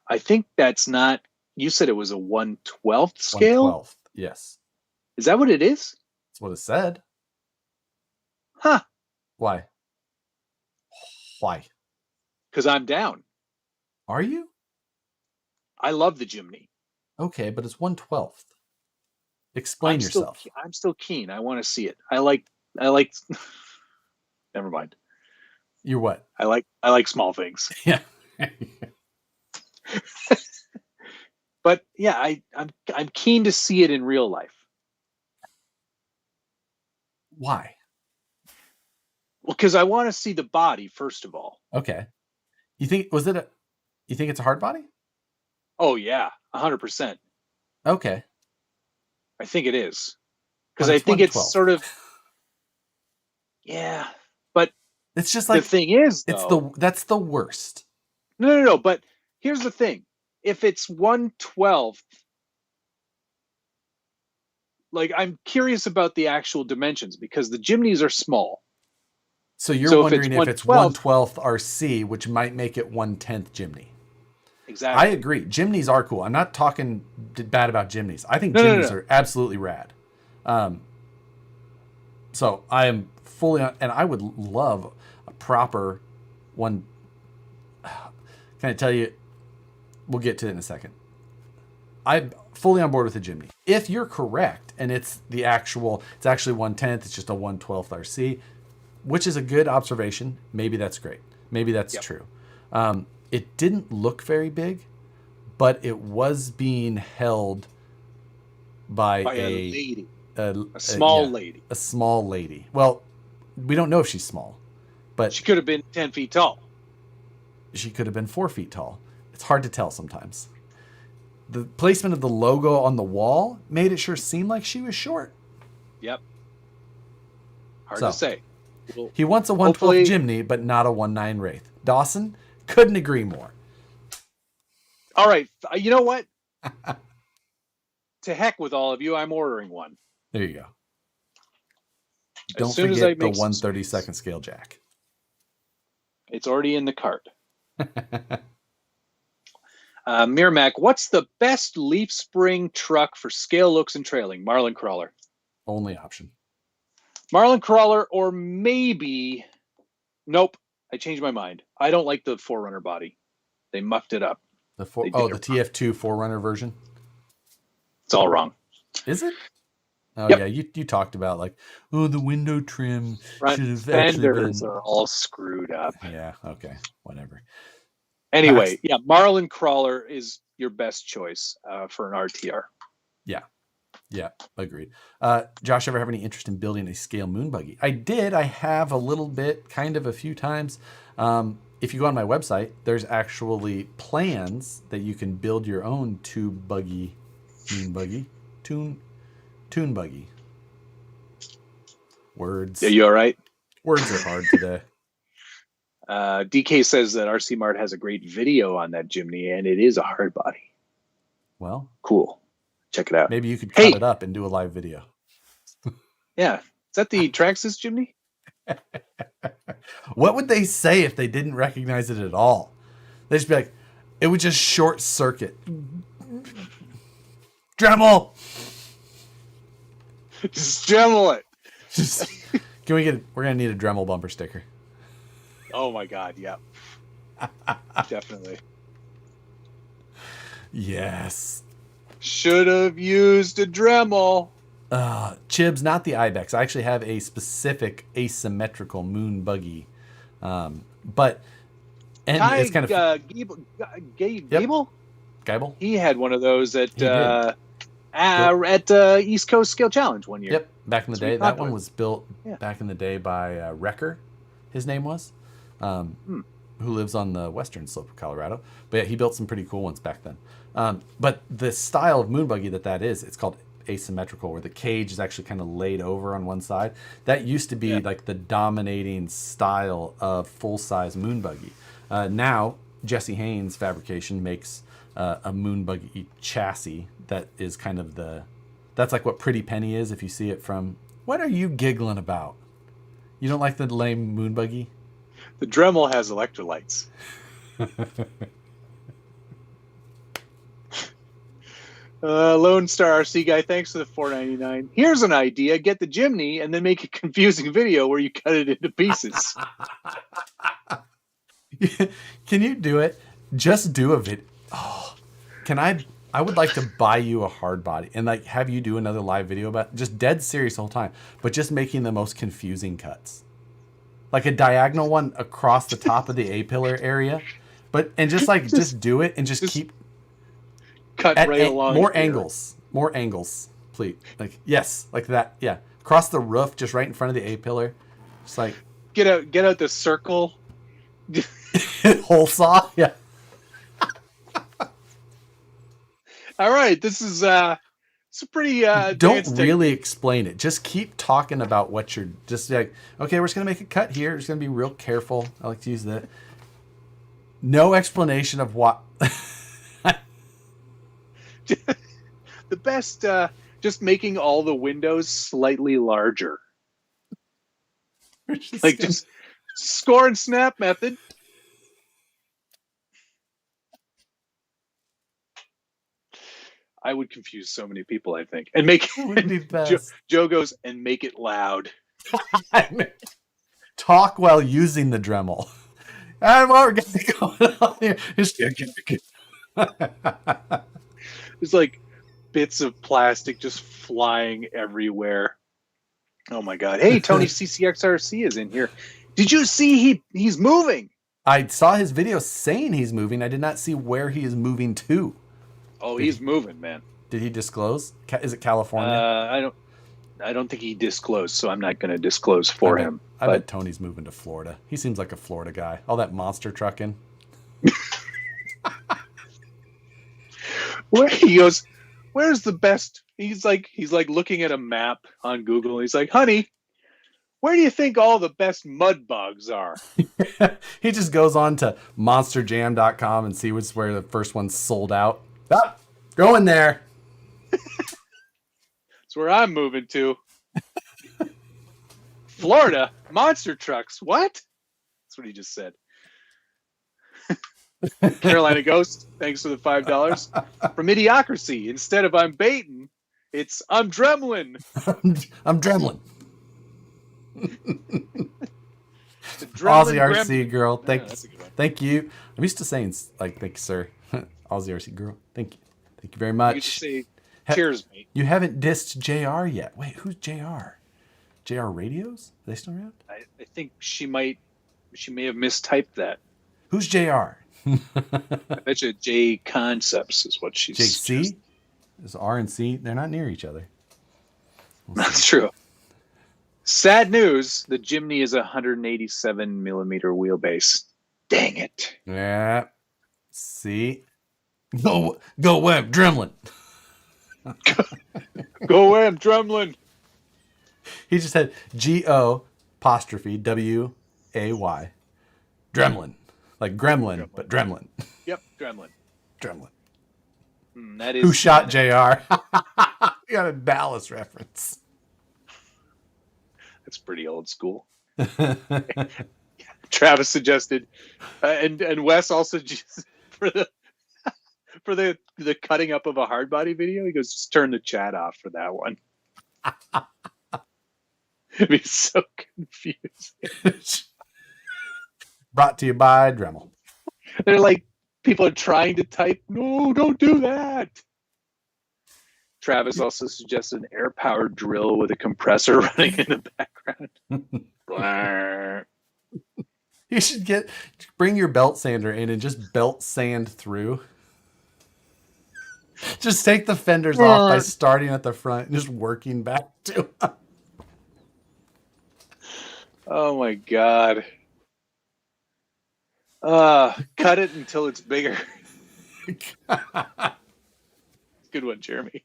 I think that's not, you said it was a 1/12 scale? 1/12, yes. Is that what it is? That's what it said. Huh. Why? Because I'm down. Are you? I love the Jimny. Okay, but it's 1/12. Explain yourself. I'm still keen. I want to see it. I like never mind. You're what? I like small things. Yeah. But yeah, I'm keen to see it in real life. Why? Well, because I want to see the body first of all. Okay. You think it's a hard body? Oh yeah, 100%. Okay. I think it is. Because I think it's sort of, yeah, but it's just like, the thing is, though, that's the worst. No. But here's the thing: if it's 1/12, like, I'm curious about the actual dimensions because the Jimnys are small. So you're wondering if it's 1/12 RC, which might make it 1/10 Jimny. Exactly. I agree. Jimneys are cool. I'm not talking bad about Jimneys. I think No. Jimneys are absolutely rad. So I am fully on, and I would love a proper one. Can I tell you? We'll get to it in a second. I'm fully on board with the Jimny. If you're correct, and it's actually 1/10, it's just a 1/12 RC, which is a good observation. Maybe that's great. Maybe that's true. It didn't look very big, but it was being held by a lady. A small lady. A small lady. Well, we don't know if she's small, but she could have been 10 feet tall. She could have been 4 feet tall. It's hard to tell sometimes. The placement of the logo on the wall made it sure seem like she was short. Yep. Hard to say. He wants a 112 Jimny, but not a 19 Wraith. Dawson, couldn't agree more. All right. You know what? To heck with all of you. I'm ordering one. There you go. Don't forget the 1/32 scale jack. It's already in the cart. Miramac, what's the best leaf spring truck for scale looks and trailing? Marlin Crawler. Only option. Marlin Crawler, or maybe... Nope. I changed my mind. I don't like the 4Runner body. They mucked it up. The TF2 4Runner version? It's all wrong. Is it? Oh, yeah. You talked about the window trim should have actually been... are all screwed up. Yeah, okay. Whatever. Anyway, Marlin Crawler is your best choice for an RTR. Yeah, agreed. Josh, ever have any interest in building a scale moon buggy? I did. I have a little bit, kind of a few times. If you go on my website, there's actually plans that you can build your own tune buggy. Words. Are you all right? Words are hard today. DK says that RC Mart has a great video on that Jimny, and it is a hard body. Well, cool. Check it out. Maybe you could cut it up and do a live video. Yeah. Is that the Traxxas Jimny? What would they say if they didn't recognize it at all? They'd just be like, it would just short circuit. Dremel! Just Dremel it. We're going to need a Dremel bumper sticker. Oh my God. Yeah. Definitely. Yes. Should have used a Dremel. Chibs, not the Ibex. I actually have a specific asymmetrical moon buggy. But it's kind of Gable? Geibel? He had one of those at East Coast Scale Challenge one year. Yep, back in the day. That one was built back in the day by Wrecker, his name was, who lives on the western slope of Colorado. But yeah, he built some pretty cool ones back then. But the style of moon buggy that is, it's called asymmetrical, where the cage is actually kind of laid over on one side. That used to be like the dominating style of full-size moon buggy. Now, Jesse Haynes Fabrication makes a moon buggy chassis that is kind of that's like what Pretty Penny is if you see it from... What are you giggling about? You don't like the lame moon buggy? The Dremel has electrolytes. Lone Star RC guy, thanks for the $4.99. Here's an idea: get the Jimny and then make a confusing video where you cut it into pieces. Can you do it? Just do a video. Oh, can I? I would like to buy you a hard body and have you do another live video about just dead serious the whole time, but just making the most confusing cuts, like a diagonal one across the top of the A-pillar area, and just do it and just keep. Cut right along. More angles, please. Yes, like that. Yeah, across the roof, just right in front of the A-pillar. Just get out the circle. Hole saw. Yeah. All right, this is it's a pretty. Don't really explain it. Just keep talking about what you're. Just okay, we're just gonna make a cut here. Just gonna be real careful. I like to use that. No explanation of what. The best, just making all the windows slightly larger. Just score and snap method. I would confuse so many people, I think. And make Joe goes, and make it loud. Talk while using the Dremel. And what we're going on here is there's like bits of plastic just flying everywhere. Oh my God. Hey, Tony CCXRC is in here. Did you see he's moving? I saw his video saying he's moving. I did not see where he is moving to. Oh, he's moving, man. Did he disclose? Is it California? I don't think he disclosed, so I'm not going to disclose for him. I bet Tony's moving to Florida. He seems like a Florida guy. All that monster trucking. Where he goes, where's the best? He's like looking at a map on Google. He's like, honey, where do you think all the best mud bogs are? He just goes on to monsterjam.com and see where the first one's sold out. Ah, going there. That's where I'm moving to. Florida, monster trucks. What? That's what he just said. Carolina Ghost, thanks for the $5. From Idiocracy, instead of I'm baiting, it's I'm Dremlin. I'm Dremlin. Aussie RC girl, thank you. I'm used to saying like, thank you, sir. Aussie RC girl, thank you very much. You just say cheers, mate. You haven't dissed JR yet. Wait, who's JR? JR Radios? Are they still around? I think she may have mistyped that. Who's JR? I bet you J Concepts is what she's. JC? Is R and C? They're not near each other. That's true. Sad news: the Jimny is a 187 millimeter wheelbase. Dang it! Yeah. See, go away, I'm Dremlin. Go away, I'm Dremlin. He just had GO apostrophe WAY. Dremlin. Like Gremlin, but Dremlin. Yep, Dremlin. That is who shot JR. You got a Dallas reference. That's pretty old school. Travis suggested, and Wes also just for the cutting up of a hard body video. He goes, just turn the chat off for that one. It'd be so confusing. Brought to you by Dremel. They're like, people are trying to type, no, don't do that. Travis also suggested an air-powered drill with a compressor running in the background. You should bring your belt sander in and just belt sand through. Just take the fenders off by starting at the front and just working back to them. Oh my God. Cut it until it's bigger. Good one, Jeremy.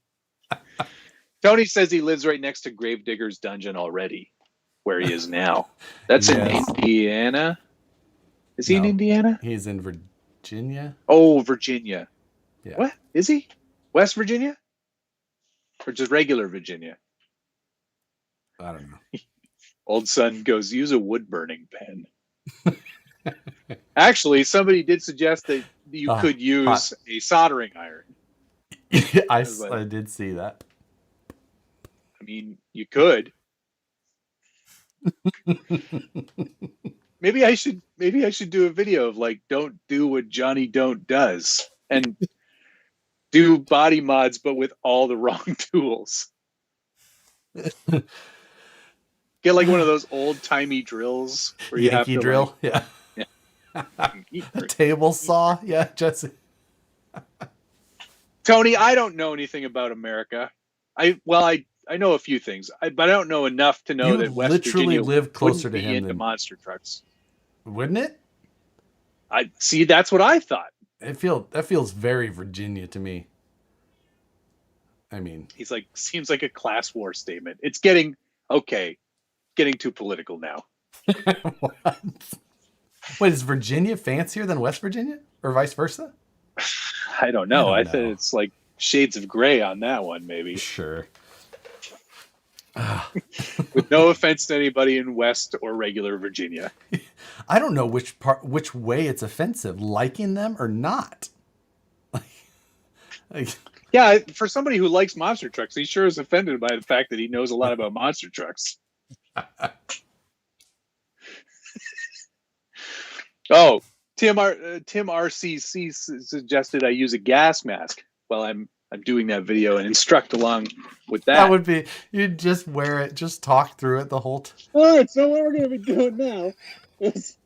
Tony says he lives right next to Gravedigger's dungeon already, where he is now. That's in Indiana. Is he in Indiana? He's in Virginia. Oh, Virginia. Yeah. What? Is he? West Virginia? Or just regular Virginia? I don't know. Old son goes, use a wood-burning pen. Actually, somebody did suggest that you could use a soldering iron. I did see that. I mean, you could. Maybe I should do a video of like, don't do what Johnny Don't does, and do body mods, but with all the wrong tools. Get like one of those old timey drills where you have to drill, like, a table saw, Jesse. Tony, I don't know anything about America. I know a few things, but I don't know enough to know that West Virginia live closer to him into than monster trucks. Wouldn't it? I see. That's what I thought. That feels very Virginia to me. I mean, he's like, seems like a class war statement. It's getting too political now. What? Wait, is Virginia fancier than West Virginia, or vice versa? I don't know. I think it's like shades of gray on that one, maybe. Sure. With no offense to anybody in West or regular Virginia. I don't know which way it's offensive, liking them or not. Yeah, for somebody who likes monster trucks, he sure is offended by the fact that he knows a lot about monster trucks. Oh, Tim RCC suggested I use a gas mask while I'm doing that video and instruct along with that. That would be, you'd just wear it, just talk through it the whole time. All right, so what we're going to be doing now is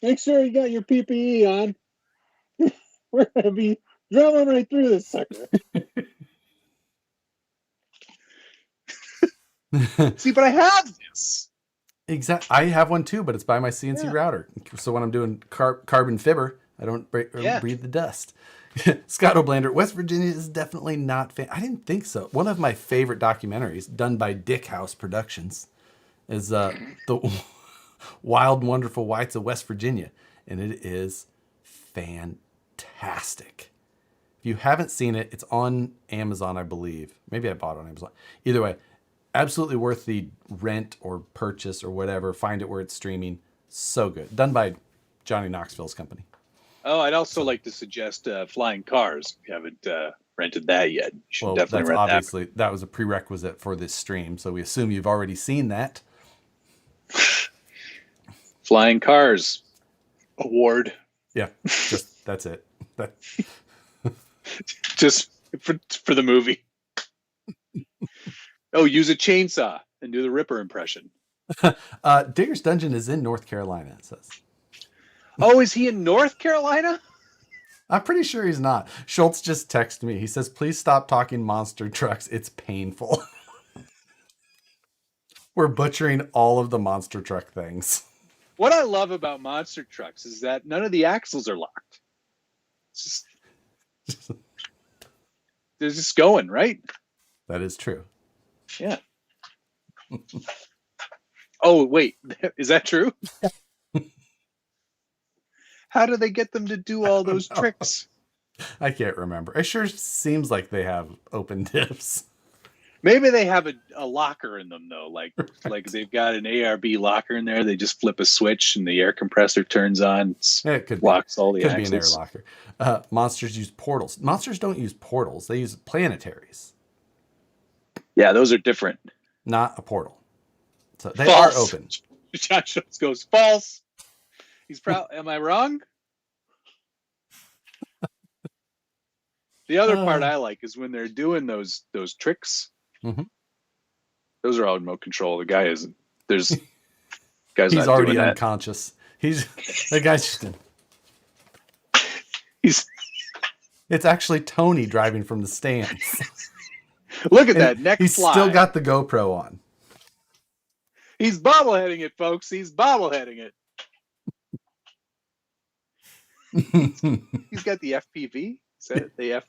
make sure you got your PPE on. We're going to be drumming right through this sucker. See, but I have this. Exactly. I have one too, but it's by my CNC router. So when I'm doing carbon fiber, I don't breathe the dust. Scott O'Blander, West Virginia is definitely not I didn't think so. One of my favorite documentaries done by Dick House Productions is the Wild and Wonderful Whites of West Virginia. And it is fantastic. If you haven't seen it, it's on Amazon, I believe. Maybe I bought it on Amazon. Either way, absolutely worth the rent or purchase or whatever. Find it where it's streaming. So good. Done by Johnny Knoxville's company. Oh, I'd also like to suggest Flying Cars. If you haven't rented that yet, you should definitely rent obviously, that was a prerequisite for this stream. So we assume you've already seen that. Flying Cars award. Yeah, just that's it. Just for the movie. Oh, use a chainsaw and do the Ripper impression. Digger's Dungeon is in North Carolina, it says. Oh, is he in North Carolina? I'm pretty sure he's not. Schultz just texted me. He says, please stop talking monster trucks. It's painful. We're butchering all of the monster truck things. What I love about monster trucks is that none of the axles are locked. It's just, they're just going, right? That is true. Yeah. Oh, wait. Is that true? How do they get them to do all those tricks? I can't remember. It sure seems like they have open dips. Maybe they have a locker in them, though. Like they've got an ARB locker in there. They just flip a switch and the air compressor turns on. It could locks all the could axles. Be an air locker. Monsters use portals. Monsters don't use portals. They use planetaries. Yeah, those are different. Not a portal. So they false. Are open. John Schultz goes, false. He's proud. Am I wrong? The other part I like is when they're doing those tricks. Mm-hmm. Those are all remote control. The guy isn't. He's not already unconscious. The guy's just in. It's actually Tony driving from the stands. Look at that neck He's fly. Still got the GoPro on. He's bobbleheading it, folks. He's bobbleheading it. He's got the FPV. Is that it? The F.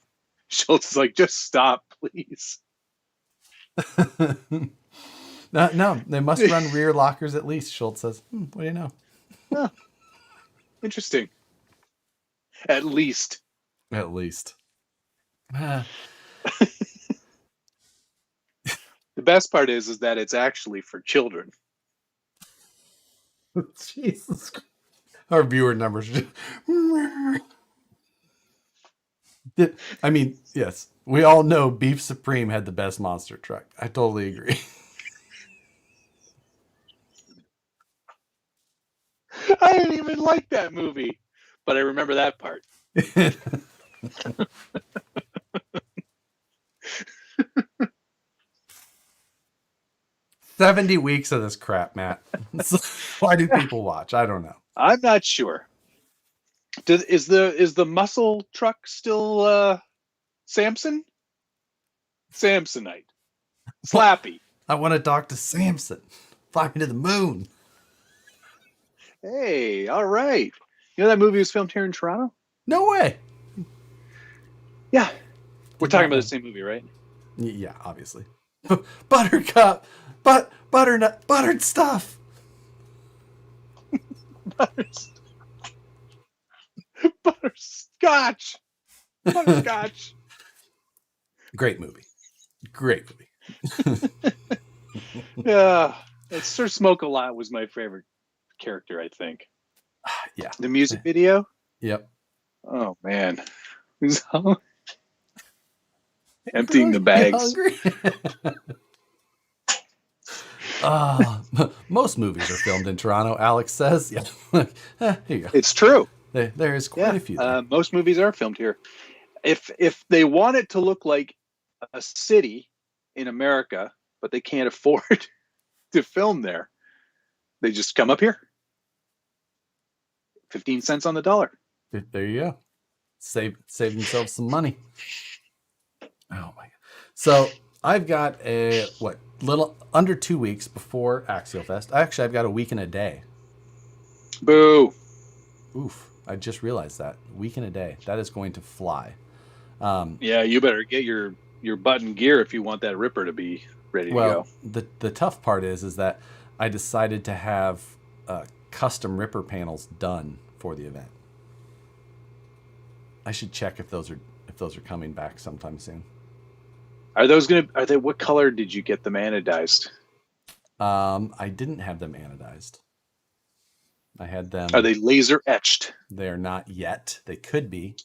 Schultz is like, just stop, please. No, they must run rear lockers at least. Schultz says, "What do you know?" Oh, interesting. At least. Ah. The best part is that it's actually for children. Jesus Christ. Our viewer numbers. I mean, yes, we all know Beef Supreme had the best monster truck. I totally agree. I didn't even like that movie, but I remember that part. 70 weeks of this crap, Matt. Why do people watch? I don't know. I'm not sure. Is the muscle truck still Samson? Samsonite. Slappy. I want to talk to Samson. Fly me to the moon. Hey, all right. You know that movie was filmed here in Toronto? No way. Yeah. We're talking about the same movie, right? Yeah, obviously. Buttercup. Butternut. Buttered stuff. Butterscotch. Butterscotch. Great movie. Yeah. Sir Smoke-A-Lot was my favorite character, I think. Yeah. The music video? Yep. Oh, man. emptying the bags. Most movies are filmed in Toronto, Alex says. Yeah, here you go. It's true. There is quite a few there. Most movies are filmed here. If they want it to look like a city in America, but they can't afford to film there, they just come up here. 15 cents on the dollar. There you go. Save themselves some money. Oh my God. So I've got a little under 2 weeks before AxialFest. Actually, I've got a week and a day. Boo. Oof. I just realized that. A week and a day. That is going to fly. Yeah, you better get your button gear if you want that Ripper to be ready to go. The tough part is that I decided to have custom Ripper panels done for the event. I should check if those are coming back sometime soon. Are they what color did you get them anodized? I didn't have them anodized. I had them. Are they laser etched? They are not yet. They could be,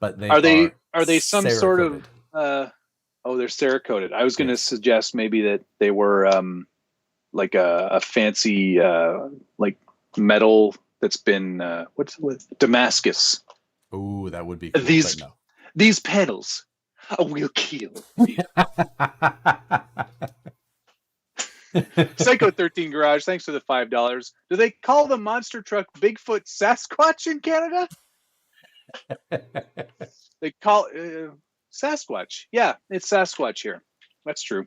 but are they some sort of they're Cerakoted. I was going to suggest maybe that they were like a fancy like metal that's been what's with Damascus. Ooh, that would be cool. These panels will kill. Psycho 13 Garage, thanks for the $5. Do they call the monster truck Bigfoot Sasquatch in Canada? They call Sasquatch. Yeah, it's Sasquatch here. That's true.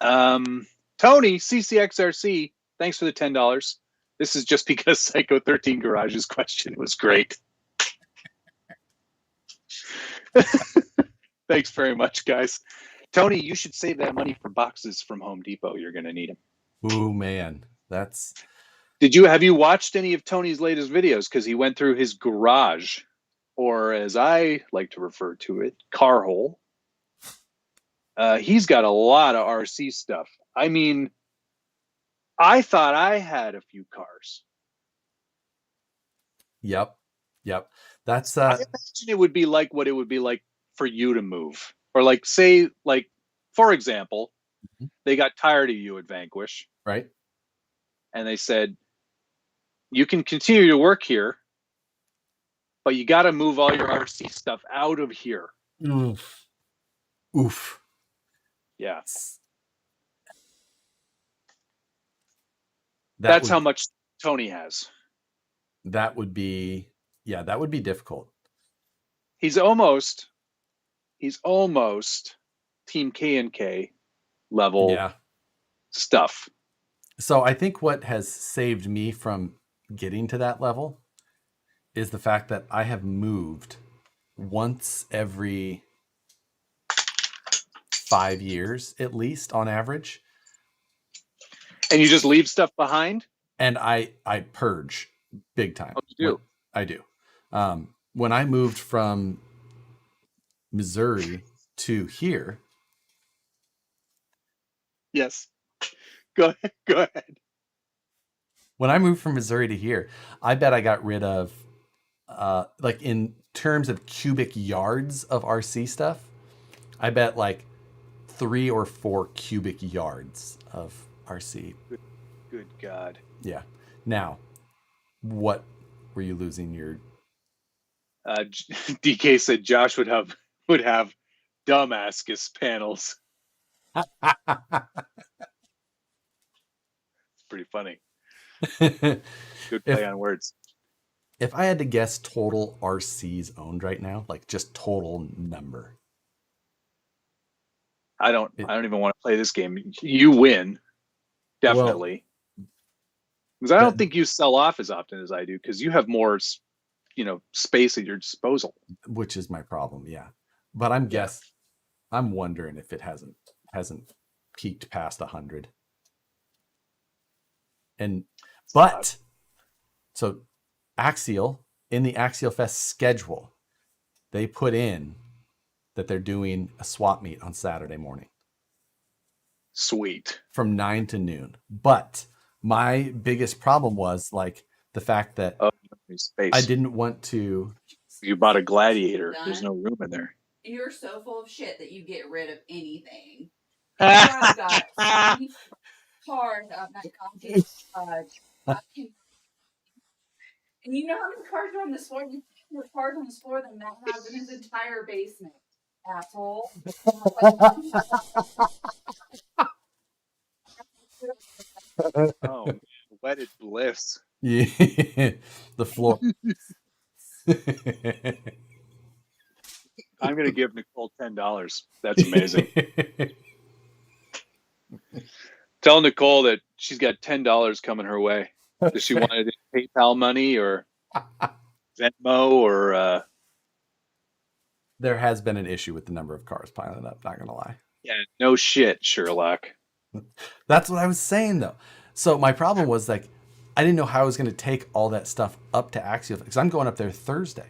Tony CCXRC, thanks for the $10. This is just because Psycho 13 Garage's question was great. Thanks very much, guys. Tony, you should save that money for boxes from Home Depot. You're going to need them. Ooh, man. That's... Have you watched any of Tony's latest videos? Because he went through his garage, or as I like to refer to it, car hole. He's got a lot of RC stuff. I mean, I thought I had a few cars. Yep. That's I imagine it would be like what it would be like for you to move. Or like, say, like, for example, they got tired of you at Vanquish. Right. And they said, you can continue to work here, but you got to move all your RC stuff out of here. Oof. Yeah. That's how much Tony has. That would be difficult. He's almost Team K&K level stuff. So I think what has saved me from getting to that level is the fact that I have moved once every 5 years, at least on average. And you just leave stuff behind? And I purge big time. Oh, you do? I do. When I moved from Missouri to here. Yes. Go ahead. When I moved from Missouri to here, I bet I got rid of, like in terms of cubic yards of RC stuff, I bet like 3 or 4 cubic yards of RC. Good God. Yeah. Now, what were you losing your... DK said Josh would have Damascus panels. It's pretty funny. Good play on words. If I had to guess total RCs owned right now, like just total number. I don't even want to play this game. You win. Definitely. Because I don't think you sell off as often as I do, because you have more, space at your disposal. Which is my problem, yeah. But I'm wondering if it hasn't peaked past 100. So Axial, in the AxialFest schedule, they put in that they're doing a swap meet on Saturday morning. Sweet. From 9 to noon. But my biggest problem was like the fact that space. I didn't want to... You bought a Gladiator. There's no room in there. You're so full of shit that you get rid of anything. I've got 3 cars up my goddamn and you know how many cars are on this floor? There's cars on this floor that Matt has in his entire basement. Asshole. Oh, man. Wedded bliss. Yeah, the floor. I'm going to give Nicole $10. That's amazing. Tell Nicole that she's got $10 coming her way. Does she want it in PayPal money or Venmo or? There has been an issue with the number of cars piling up. Not gonna lie. Yeah, no shit, Sherlock. That's what I was saying though. So my problem was like, I didn't know how I was going to take all that stuff up to AxialFest because I'm going up there Thursday.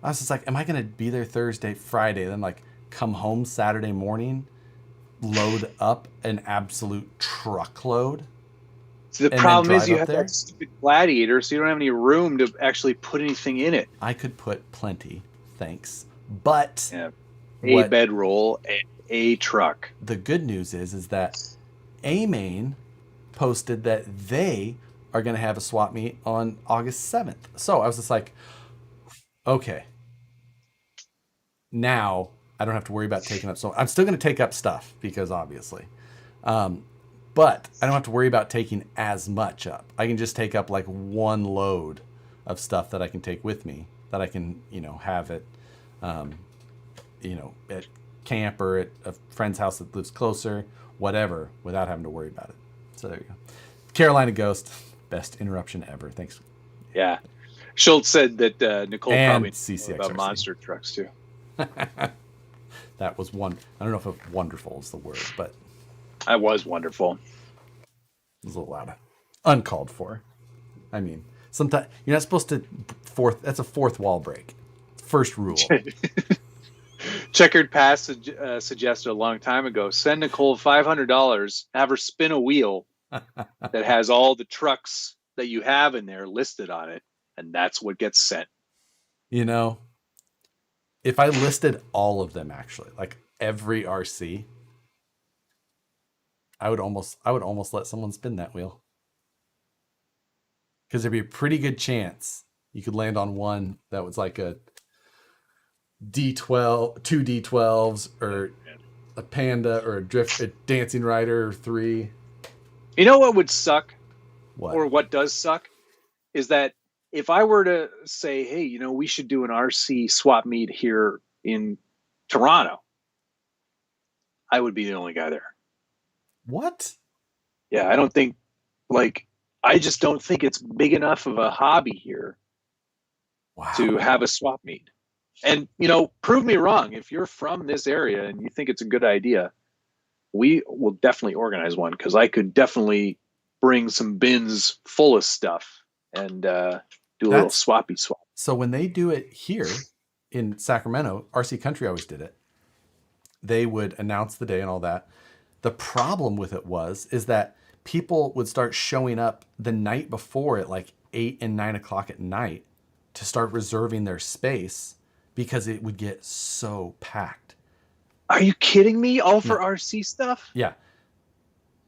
I was just like, am I going to be there Thursday, Friday, then like come home Saturday morning, load up an absolute truckload? So the problem is you have that stupid Gladiator, so you don't have any room to actually put anything in it. I could put plenty, thanks. But a bedroll and a truck. The good news is that A-Main posted that they are going to have a swap meet on August 7th. So I was just like, okay, now I don't have to worry about taking up. So I'm still going to take up stuff because obviously, but I don't have to worry about taking as much up. I can just take up like one load of stuff that I can take with me that I can, have it, at camp or at a friend's house that lives closer, whatever, without having to worry about it. So there you go. Carolina Ghost, best interruption ever. Thanks. Yeah. Schultz said that Nicole and probably knew about monster trucks too. That was one. I don't know if wonderful is the word, but that was wonderful. It was a little loud. Uncalled for. I mean, sometimes you're not supposed to that's a fourth wall break. First rule. Checkered Pass suggested a long time ago, send Nicole $500, have her spin a wheel that has all the trucks that you have in there listed on it, and that's what gets sent. If I listed all of them, actually, like every RC, I would almost let someone spin that wheel. Because there'd be a pretty good chance you could land on one that was like a D12, 2 D12s, or a Panda, or a Dancing Rider, or 3. You know what would suck? What? Or what does suck? Is that if I were to say, hey, we should do an RC swap meet here in Toronto, I would be the only guy there. What? Yeah, I just don't think it's big enough of a hobby here to have a swap meet. And, prove me wrong. If you're from this area and you think it's a good idea, we will definitely organize one, because I could definitely bring some bins full of stuff and do a little swappy swap. So when they do it here in Sacramento, RC Country always did it. They would announce the day and all that. The problem with it is that people would start showing up the night before at like 8 and 9 o'clock at night to start reserving their space because it would get so packed. Are you kidding me? All for RC stuff? Yeah.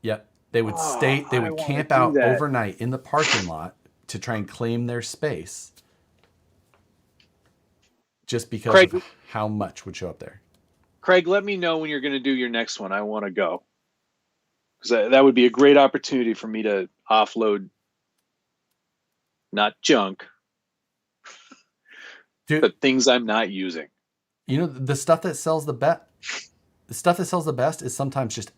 Yep. They would they would camp out overnight in the parking lot to try and claim their space just because of how much would show up there. Craig, let me know when you're going to do your next one. I want to go. Because that would be a great opportunity for me to offload, not junk, but things I'm not using. The stuff that sells the best. The stuff that sells the best is sometimes just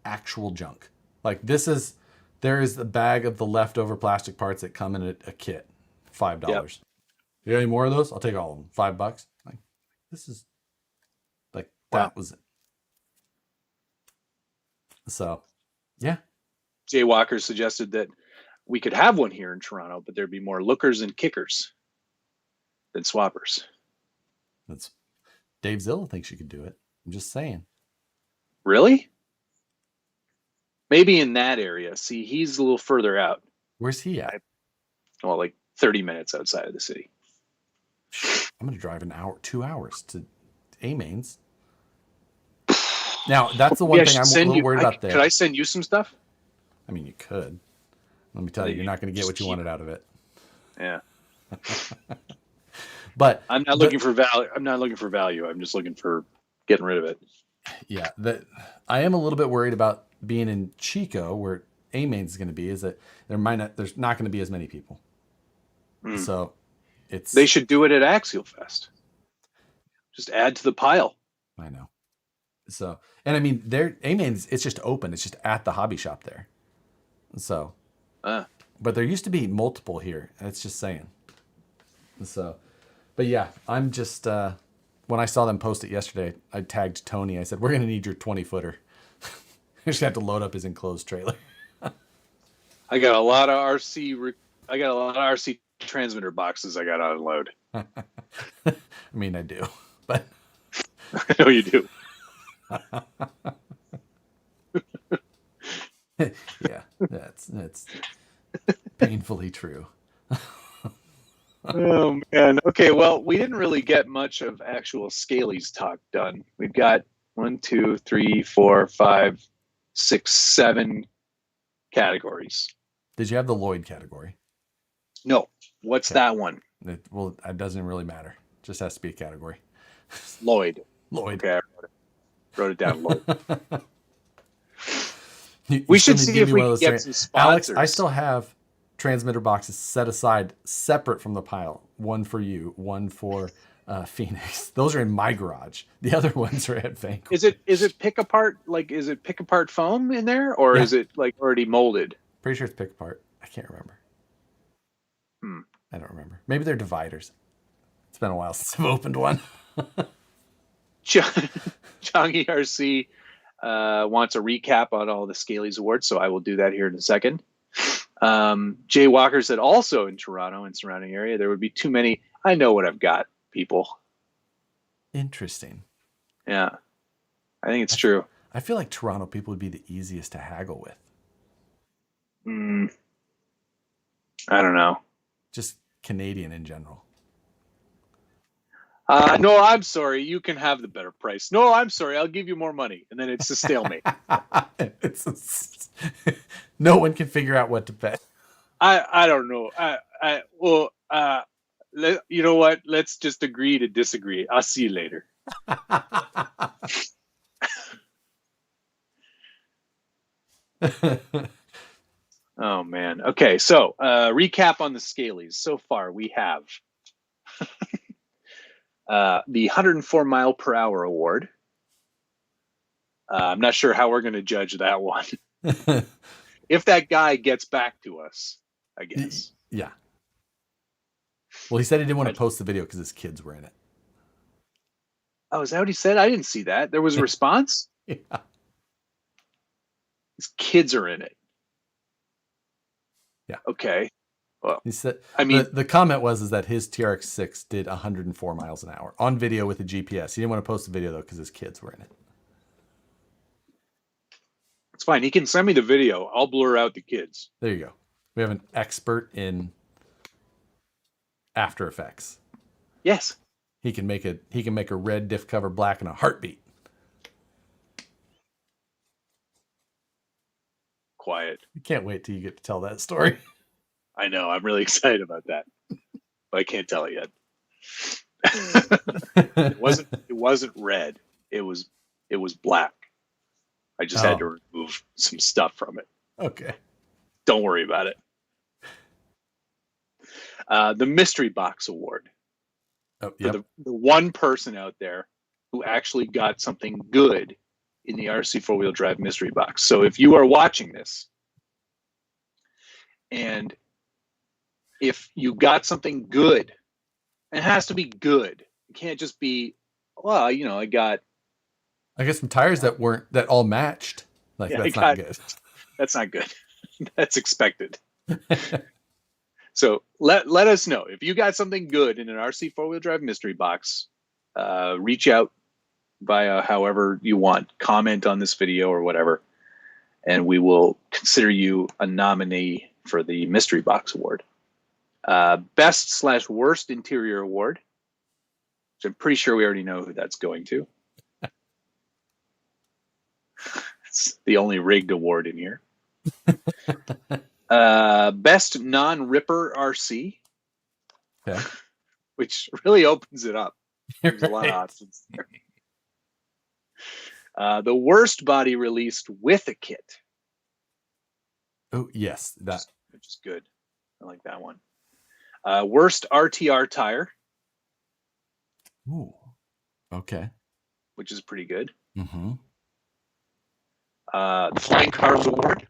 actual junk. Like there is a bag of the leftover plastic parts that come in a kit, $5. Yep. You got any more of those? I'll take all of them. $5. Like, this is like that was it. So, yeah. Jay Walker suggested that we could have one here in Toronto, but there'd be more lookers and kickers than swappers. That's Dave Zilla thinks you could do it. I'm just saying. Really? Maybe in that area. See, he's a little further out. Where's he at? Like 30 minutes outside of the city. I'm going to drive an hour, 2 hours to A-mains. Now, that's the one thing I'm a little worried about there. Could I send you some stuff? I mean, you could. Let me tell you, you're not going to get what you wanted out of it. Yeah. But I'm not looking for value. I'm not looking for value. I'm just looking for getting rid of it. Yeah, I am a little bit worried about being in Chico, where A-mains is going to be, is that there's not going to be as many people. So they should do it at AxialFest. Just add to the pile. I know. So, and I mean, A-mains, it's just open. It's just at the hobby shop there. So, but there used to be multiple here. It's just saying. So, but yeah, I'm just, when I saw them post it yesterday, I tagged Tony. I said, we're going to need your 20-footer. I just have to load up his enclosed trailer. I got a lot of RC transmitter boxes I got to unload. I mean, I do, but I know you do. Yeah, that's painfully true. Oh man. Okay, well, we didn't really get much of actual Scalies talk done. We've got 1, 2, 3, 4, 5, 6, 7 categories. Did you have the Lloyd category? No. What's that one? It doesn't really matter. It just has to be a category. Lloyd. Okay, I wrote it down. Lloyd. We should see if we can get some sponsors. Alex, I still have transmitter boxes set aside separate from the pile. One for you, one for Phoenix. Those are in my garage. The other ones are at Vanquish. Is it pick apart? Like, is it pick apart foam in there, or is it like already molded? Pretty sure it's pick apart. I can't remember. I don't remember. Maybe they're dividers. It's been a while since I've opened one. Chong ERC wants a recap on all the Scalies awards, so I will do that here in a second. Jay Walker said also in Toronto and surrounding area there would be too many. I know what I've got, people. Interesting. Yeah, I think it's true. I feel like Toronto people would be the easiest to haggle with. I don't know. Just Canadian in general. No, I'm sorry. You can have the better price. No, I'm sorry. I'll give you more money. And then it's a stalemate. No one can figure out what to pay. I don't know. You know what? Let's just agree to disagree. I'll see you later. Oh, man. Okay, so recap on the Scalies. So far, we have the 104 mile per hour award. I'm not sure how we're going to judge that one. If that guy gets back to us, I guess. Yeah. Well, he said he didn't want to post the video because his kids were in it. Oh, is that what he said? I didn't see that. There was a response? Yeah. His kids are in it. Yeah. Okay. Well, he said, I mean, the comment was that his TRX-6 did 104 miles an hour on video with a GPS. He didn't want to post the video, though, because his kids were in it. It's fine. He can send me the video. I'll blur out the kids. There you go. We have an expert in After Effects. Yes. He can make a red diff cover black in a heartbeat. Quiet. I can't wait till you get to tell that story. I know. I'm really excited about that. But I can't tell it yet. It wasn't red. It was black. I just had to remove some stuff from it. Okay. Don't worry about it. The Mystery Box Award. Oh, yep. For the one person out there who actually got something good in the RC four-wheel drive mystery box. So if you are watching this and if you got something good, it has to be good. It can't just be, well, I got some tires that all matched. Like, that's not good. That's not good. That's expected. So let us know if you got something good in an RC four-wheel drive mystery box. Reach out via however you want, comment on this video or whatever, and we will consider you a nominee for the Mystery Box Award. Best/worst interior award. which I'm pretty sure we already know who that's going to. It's the only rigged award in here. Best non-ripper RC, Okay. which really opens it up. There's Right. a lot of options there. The worst body released with a kit. Oh, yes. Which is good. I like that one. Worst RTR tire. Ooh. Okay. Which is pretty good. Mm-hmm. The Flying Cars Award.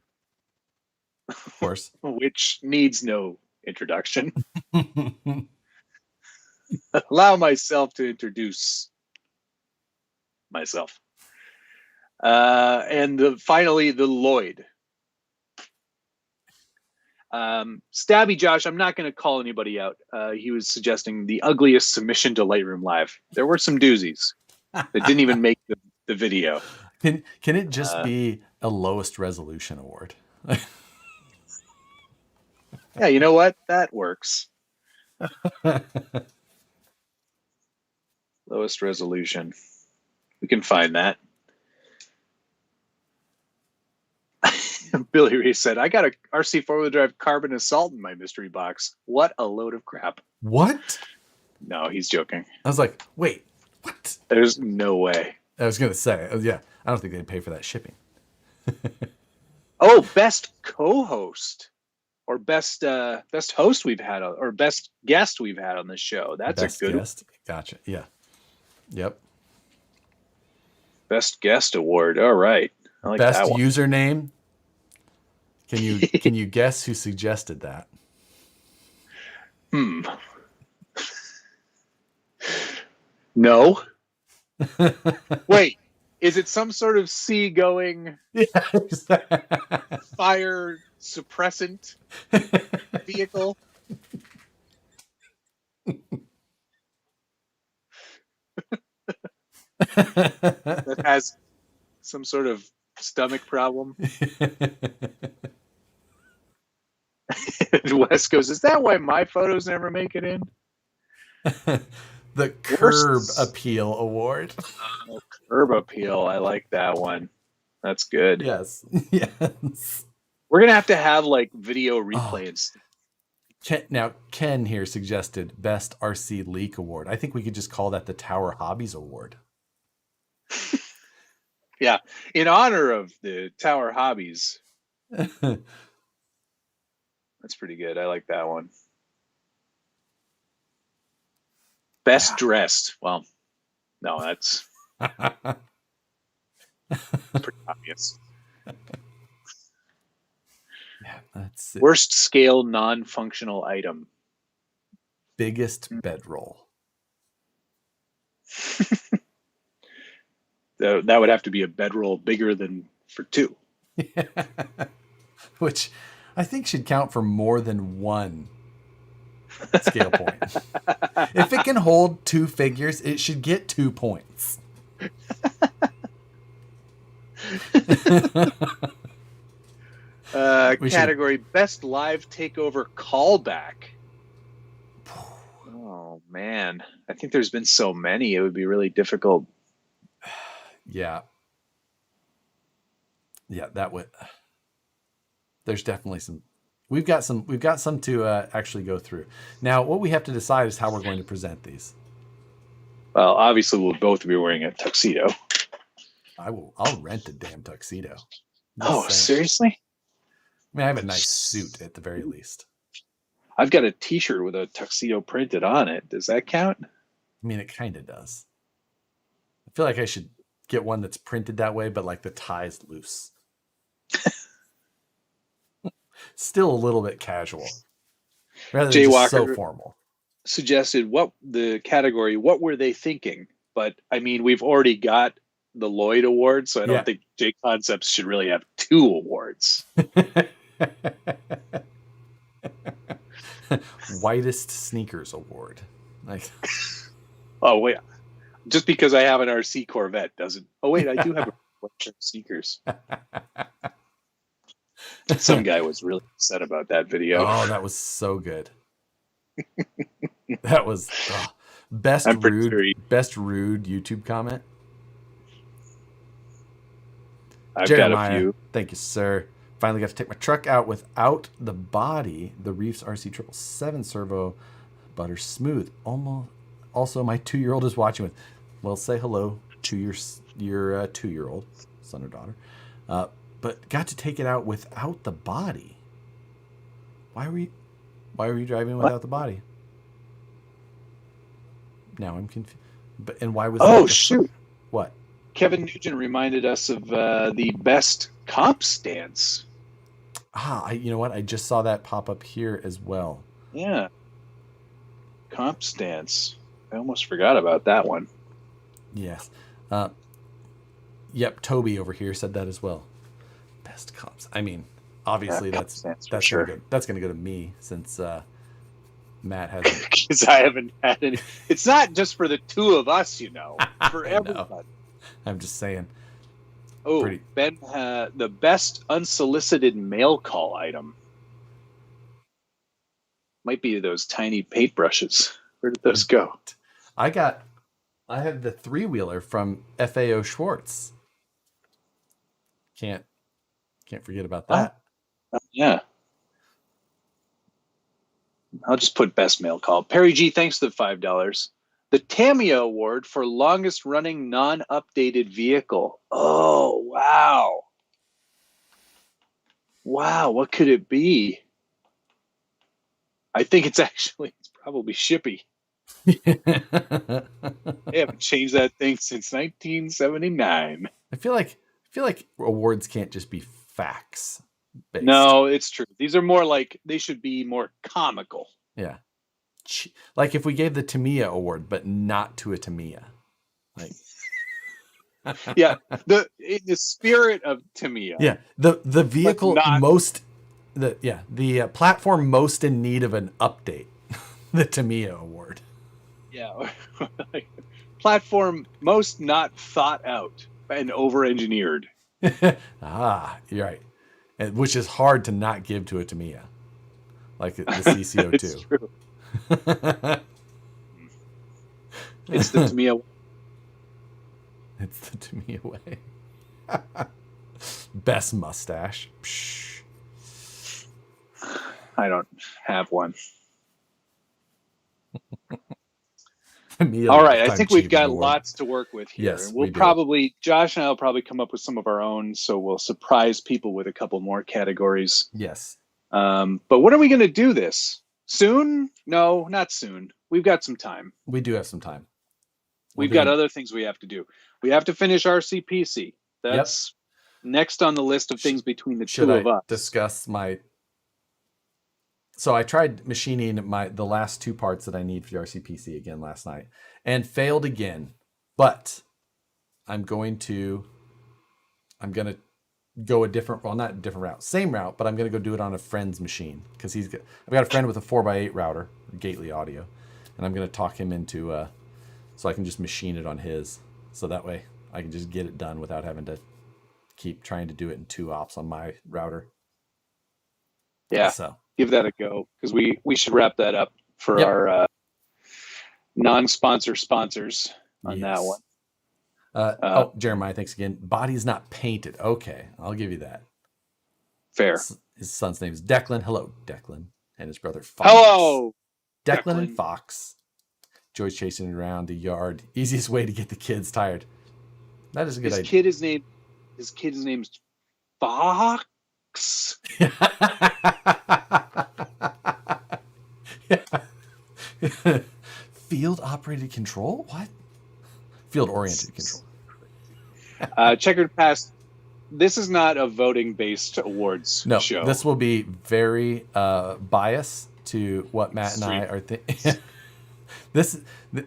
Of course. Which needs no introduction. Allow myself to introduce myself. And finally, the Lloyd. Stabby Josh, I'm not going to call anybody out. He was suggesting the ugliest submission to Lightroom Live. There were some doozies that didn't even make the video. Can it just be a lowest resolution award? Yeah, you know what? That works. Lowest resolution. We can find that. Billy Reese said, I got a RC four-wheel drive carbon assault in my mystery box. What a load of crap. What? No, he's joking. I was like, wait, what? There's no way. I was going to say, yeah, I don't think they'd pay for that shipping. Oh, best co-host or best host we've had or best guest we've had on the show. That's best a good guest. Gotcha. Yeah. Yep. Best guest award. All right. I like best that one. Username. Can you guess who suggested that? No. Wait, is it some sort of seagoing fire suppressant vehicle? That has some sort of stomach problem. Wes goes, is that why my photos never make it in? The Curb Appeal Award. Curb Appeal. I like that one. That's good. Yes. Yes. We're going to have like video replays. Now, Ken here suggested Best RC Leak Award. I think we could just call that the Tower Hobbies Award. Yeah. In honor of the Tower Hobbies. That's pretty good. I like that one. Best dressed. Well, no, that's pretty obvious. Yeah, that's it. Worst scale non-functional item. Biggest bedroll. That would have to be a bedroll bigger than for two. Which I think should count for more than one scale point. If it can hold two figures, it should get 2 points. Category Best Live Takeover Callback. Oh, man. I think there's been so many. It would be really difficult. Yeah. Yeah, that would. There's definitely some. We've got some to actually go through. Now, what we have to decide is how we're going to present these. Well, obviously, we'll both be wearing a tuxedo. I'll rent a damn tuxedo. Oh, seriously? I mean, I have a nice suit at the very least. I've got a T-shirt with a tuxedo printed on it. Does that count? I mean, it kind of does. I feel like I should get one that's printed that way, but like the tie's loose. Still a little bit casual. Rather than just so formal. Suggested what were they thinking? But I mean, we've already got the Lloyd Award, so I don't think J Concepts should really have 2 awards. Whitest Sneakers Award. Like, oh wait, just because I have an RC Corvette doesn't. Oh wait, I do have a collection of sneakers. Some guy was really upset about that video. Oh, that was so good. That was Best I'm pretty rude, sure best rude YouTube comment. I've Jeremiah, got a few. Thank you, sir. Finally got to take my truck out without the body. The Reefs RC 777 servo butter smooth. Almost. Also, my 2-year-old is watching with. Well, say hello to your 2-year-old son or daughter. But got to take it out without the body. Why were you driving without the body? Now I'm confused. And why was? Oh shoot! What? Kevin Nugent reminded us of the best comp stance. You know what? I just saw that pop up here as well. Yeah. Comp stance. I almost forgot about that one. Yes. Yep, Toby over here said that as well. Best comps. I mean, obviously that's sure. gonna go to me since Matt hasn't. Because I haven't had any. It's not just for the two of us, for everybody. I'm just saying. Oh, Ben, the best unsolicited mail call item might be those tiny paintbrushes. Where did those go? I have the 3-wheeler from FAO Schwartz. Can't forget about that. Yeah. I'll just put best mail call. Perry G, thanks for the $5. The Tamiya Award for longest running non-updated vehicle. Oh, wow. Wow, what could it be? I think it's probably Shippy. They haven't changed that thing since 1979. I feel like awards can't just be facts based. No, it's true. These are more like they should be more comical. Yeah. Like if we gave the Tamiya award, but not to a Tamiya. Like yeah, in the spirit of Tamiya. Yeah, the vehicle the platform most in need of an update. The Tamiya award. Yeah. Platform most not thought out and over-engineered. You're right. Which is hard to not give to a Tamiya. Like the CCO2. It's true. It's the Tamiya way. It's the Tamiya way. Best mustache. Psh. I don't have one. All right, I think we've got lots to work with here. Yes, Josh and I will probably come up with some of our own, so we'll surprise people with a couple more categories. Yes. But when are we going to do this? Soon? No, not soon. We've got some time. We do have some time. We've got other things we have to do. We have to finish RCPC. That's next on the list of things between the two of us. Discuss So I tried machining the last 2 parts that I need for the RCPC again last night and failed again. But I'm going to go not a different route, same route, but I'm going to go do it on a friend's machine because I've got a friend with a 4x8 router, Gately Audio, and I'm going to talk him into so I can just machine it on his, so that way I can just get it done without having to keep trying to do it in 2 ops on my router. Yeah, so give that a go because we should wrap that up for our non-sponsor sponsors on that one. Jeremiah, thanks again. Body's not painted. Okay, I'll give you that. Fair. His son's name is Declan. Hello, Declan, and his brother Fox. Hello, Declan and Fox. Joy's chasing around the yard. Easiest way to get the kids tired. That is a good idea. His kid's name's Fox. Field operated control? What? Field oriented control. Checkered past. This is not a voting based awards show. This will be very biased to what Matt and I are thinking.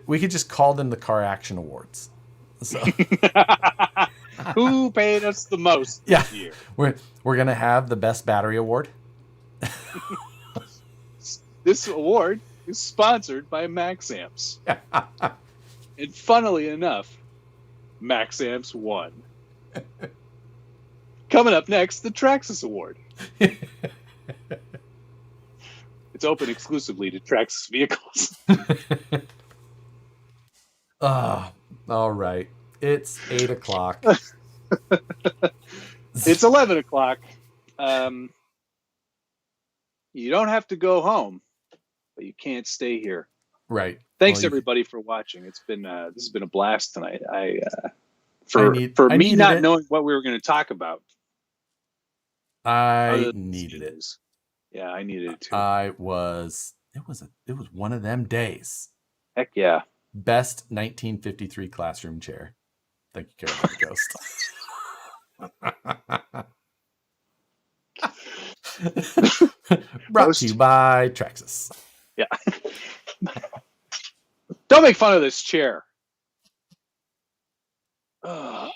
We could just call them the Car Action Awards. So. Who paid us the most this year? We're gonna have the best battery award. This award is sponsored by MaxAmps. And funnily enough, MaxAmps won. Coming up next, the Traxxas Award. It's open exclusively to Traxxas vehicles. All right. It's 8 o'clock. It's 11 o'clock. You don't have to go home, but you can't stay here. Right. Thanks everybody for watching. It's been this has been a blast tonight. For me not knowing what we were going to talk about. I needed it. Yeah, I needed it too. It was one of them days. Heck yeah. Best 1953 classroom chair. Thank you, Carolina Ghost. Brought to you by Traxxas. Yeah. Don't make fun of this chair. All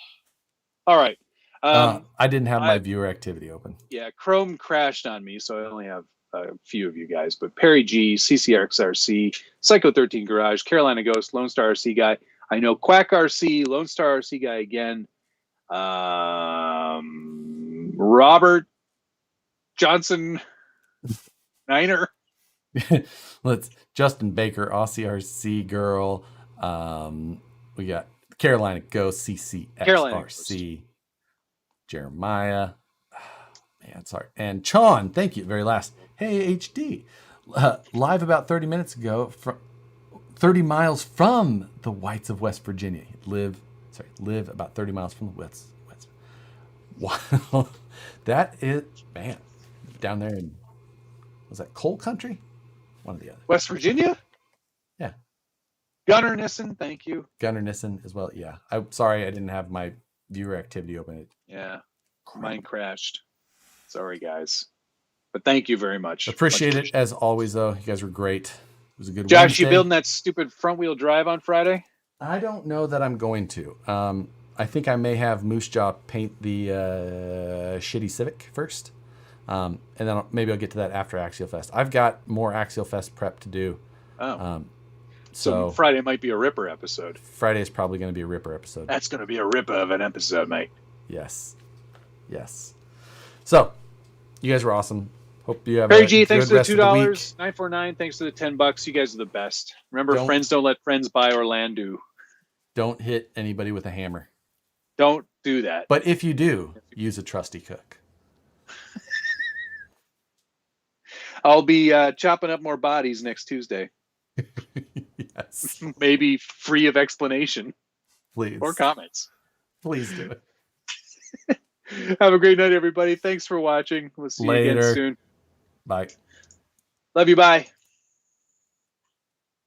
right. I didn't have my viewer activity open. Yeah, Chrome crashed on me, so I only have a few of you guys. But Perry G, CCRXRC, Psycho 13 Garage, Carolina Ghost, Lone Star RC Guy. I know Quack RC, Lone Star RC Guy again. Robert Johnson Niner. Let's Justin Baker, Aussie RC Girl. We got Carolina Ghost, CCXRC, Jeremiah. Man, sorry. And Chon, thank you. Very last. Hey, HD. Live about 30 minutes ago, from 30 miles from the Whites of West Virginia. Live about 30 miles from the West. Wow. That is, man, down there in, was that coal country? One or the other. West Virginia? Yeah. Gunnar Nissen, thank you. Gunnar Nissen as well. Yeah. I'm sorry I didn't have my viewer activity open. Yeah. Mine crashed. Sorry, guys. But thank you very much. Appreciate it as always, though. You guys were great. It was a good Josh, Wednesday. you building that stupid front wheel drive on Friday? I don't know that I'm going to. I think I may have Moose Jaw paint the shitty Civic first. And then maybe I'll get to that after AxialFest. I've got more AxialFest prep to do. Oh. So Friday might be a ripper episode. Friday is probably going to be a ripper episode. That's going to be a ripper of an episode, mate. Yes. So, you guys were awesome. Hope you have Perry G, thanks good for the $2. 949, thanks for the $10. You guys are the best. Remember, friends don't let friends buy or land do. Don't hit anybody with a hammer. Don't do that. But if you do, use a trusty cook. I'll be chopping up more bodies next Tuesday. Yes. Maybe free of explanation. Please. Or comments. Please do it. Have a great night, everybody. Thanks for watching. We'll see you again soon. Bye. Love you. Bye.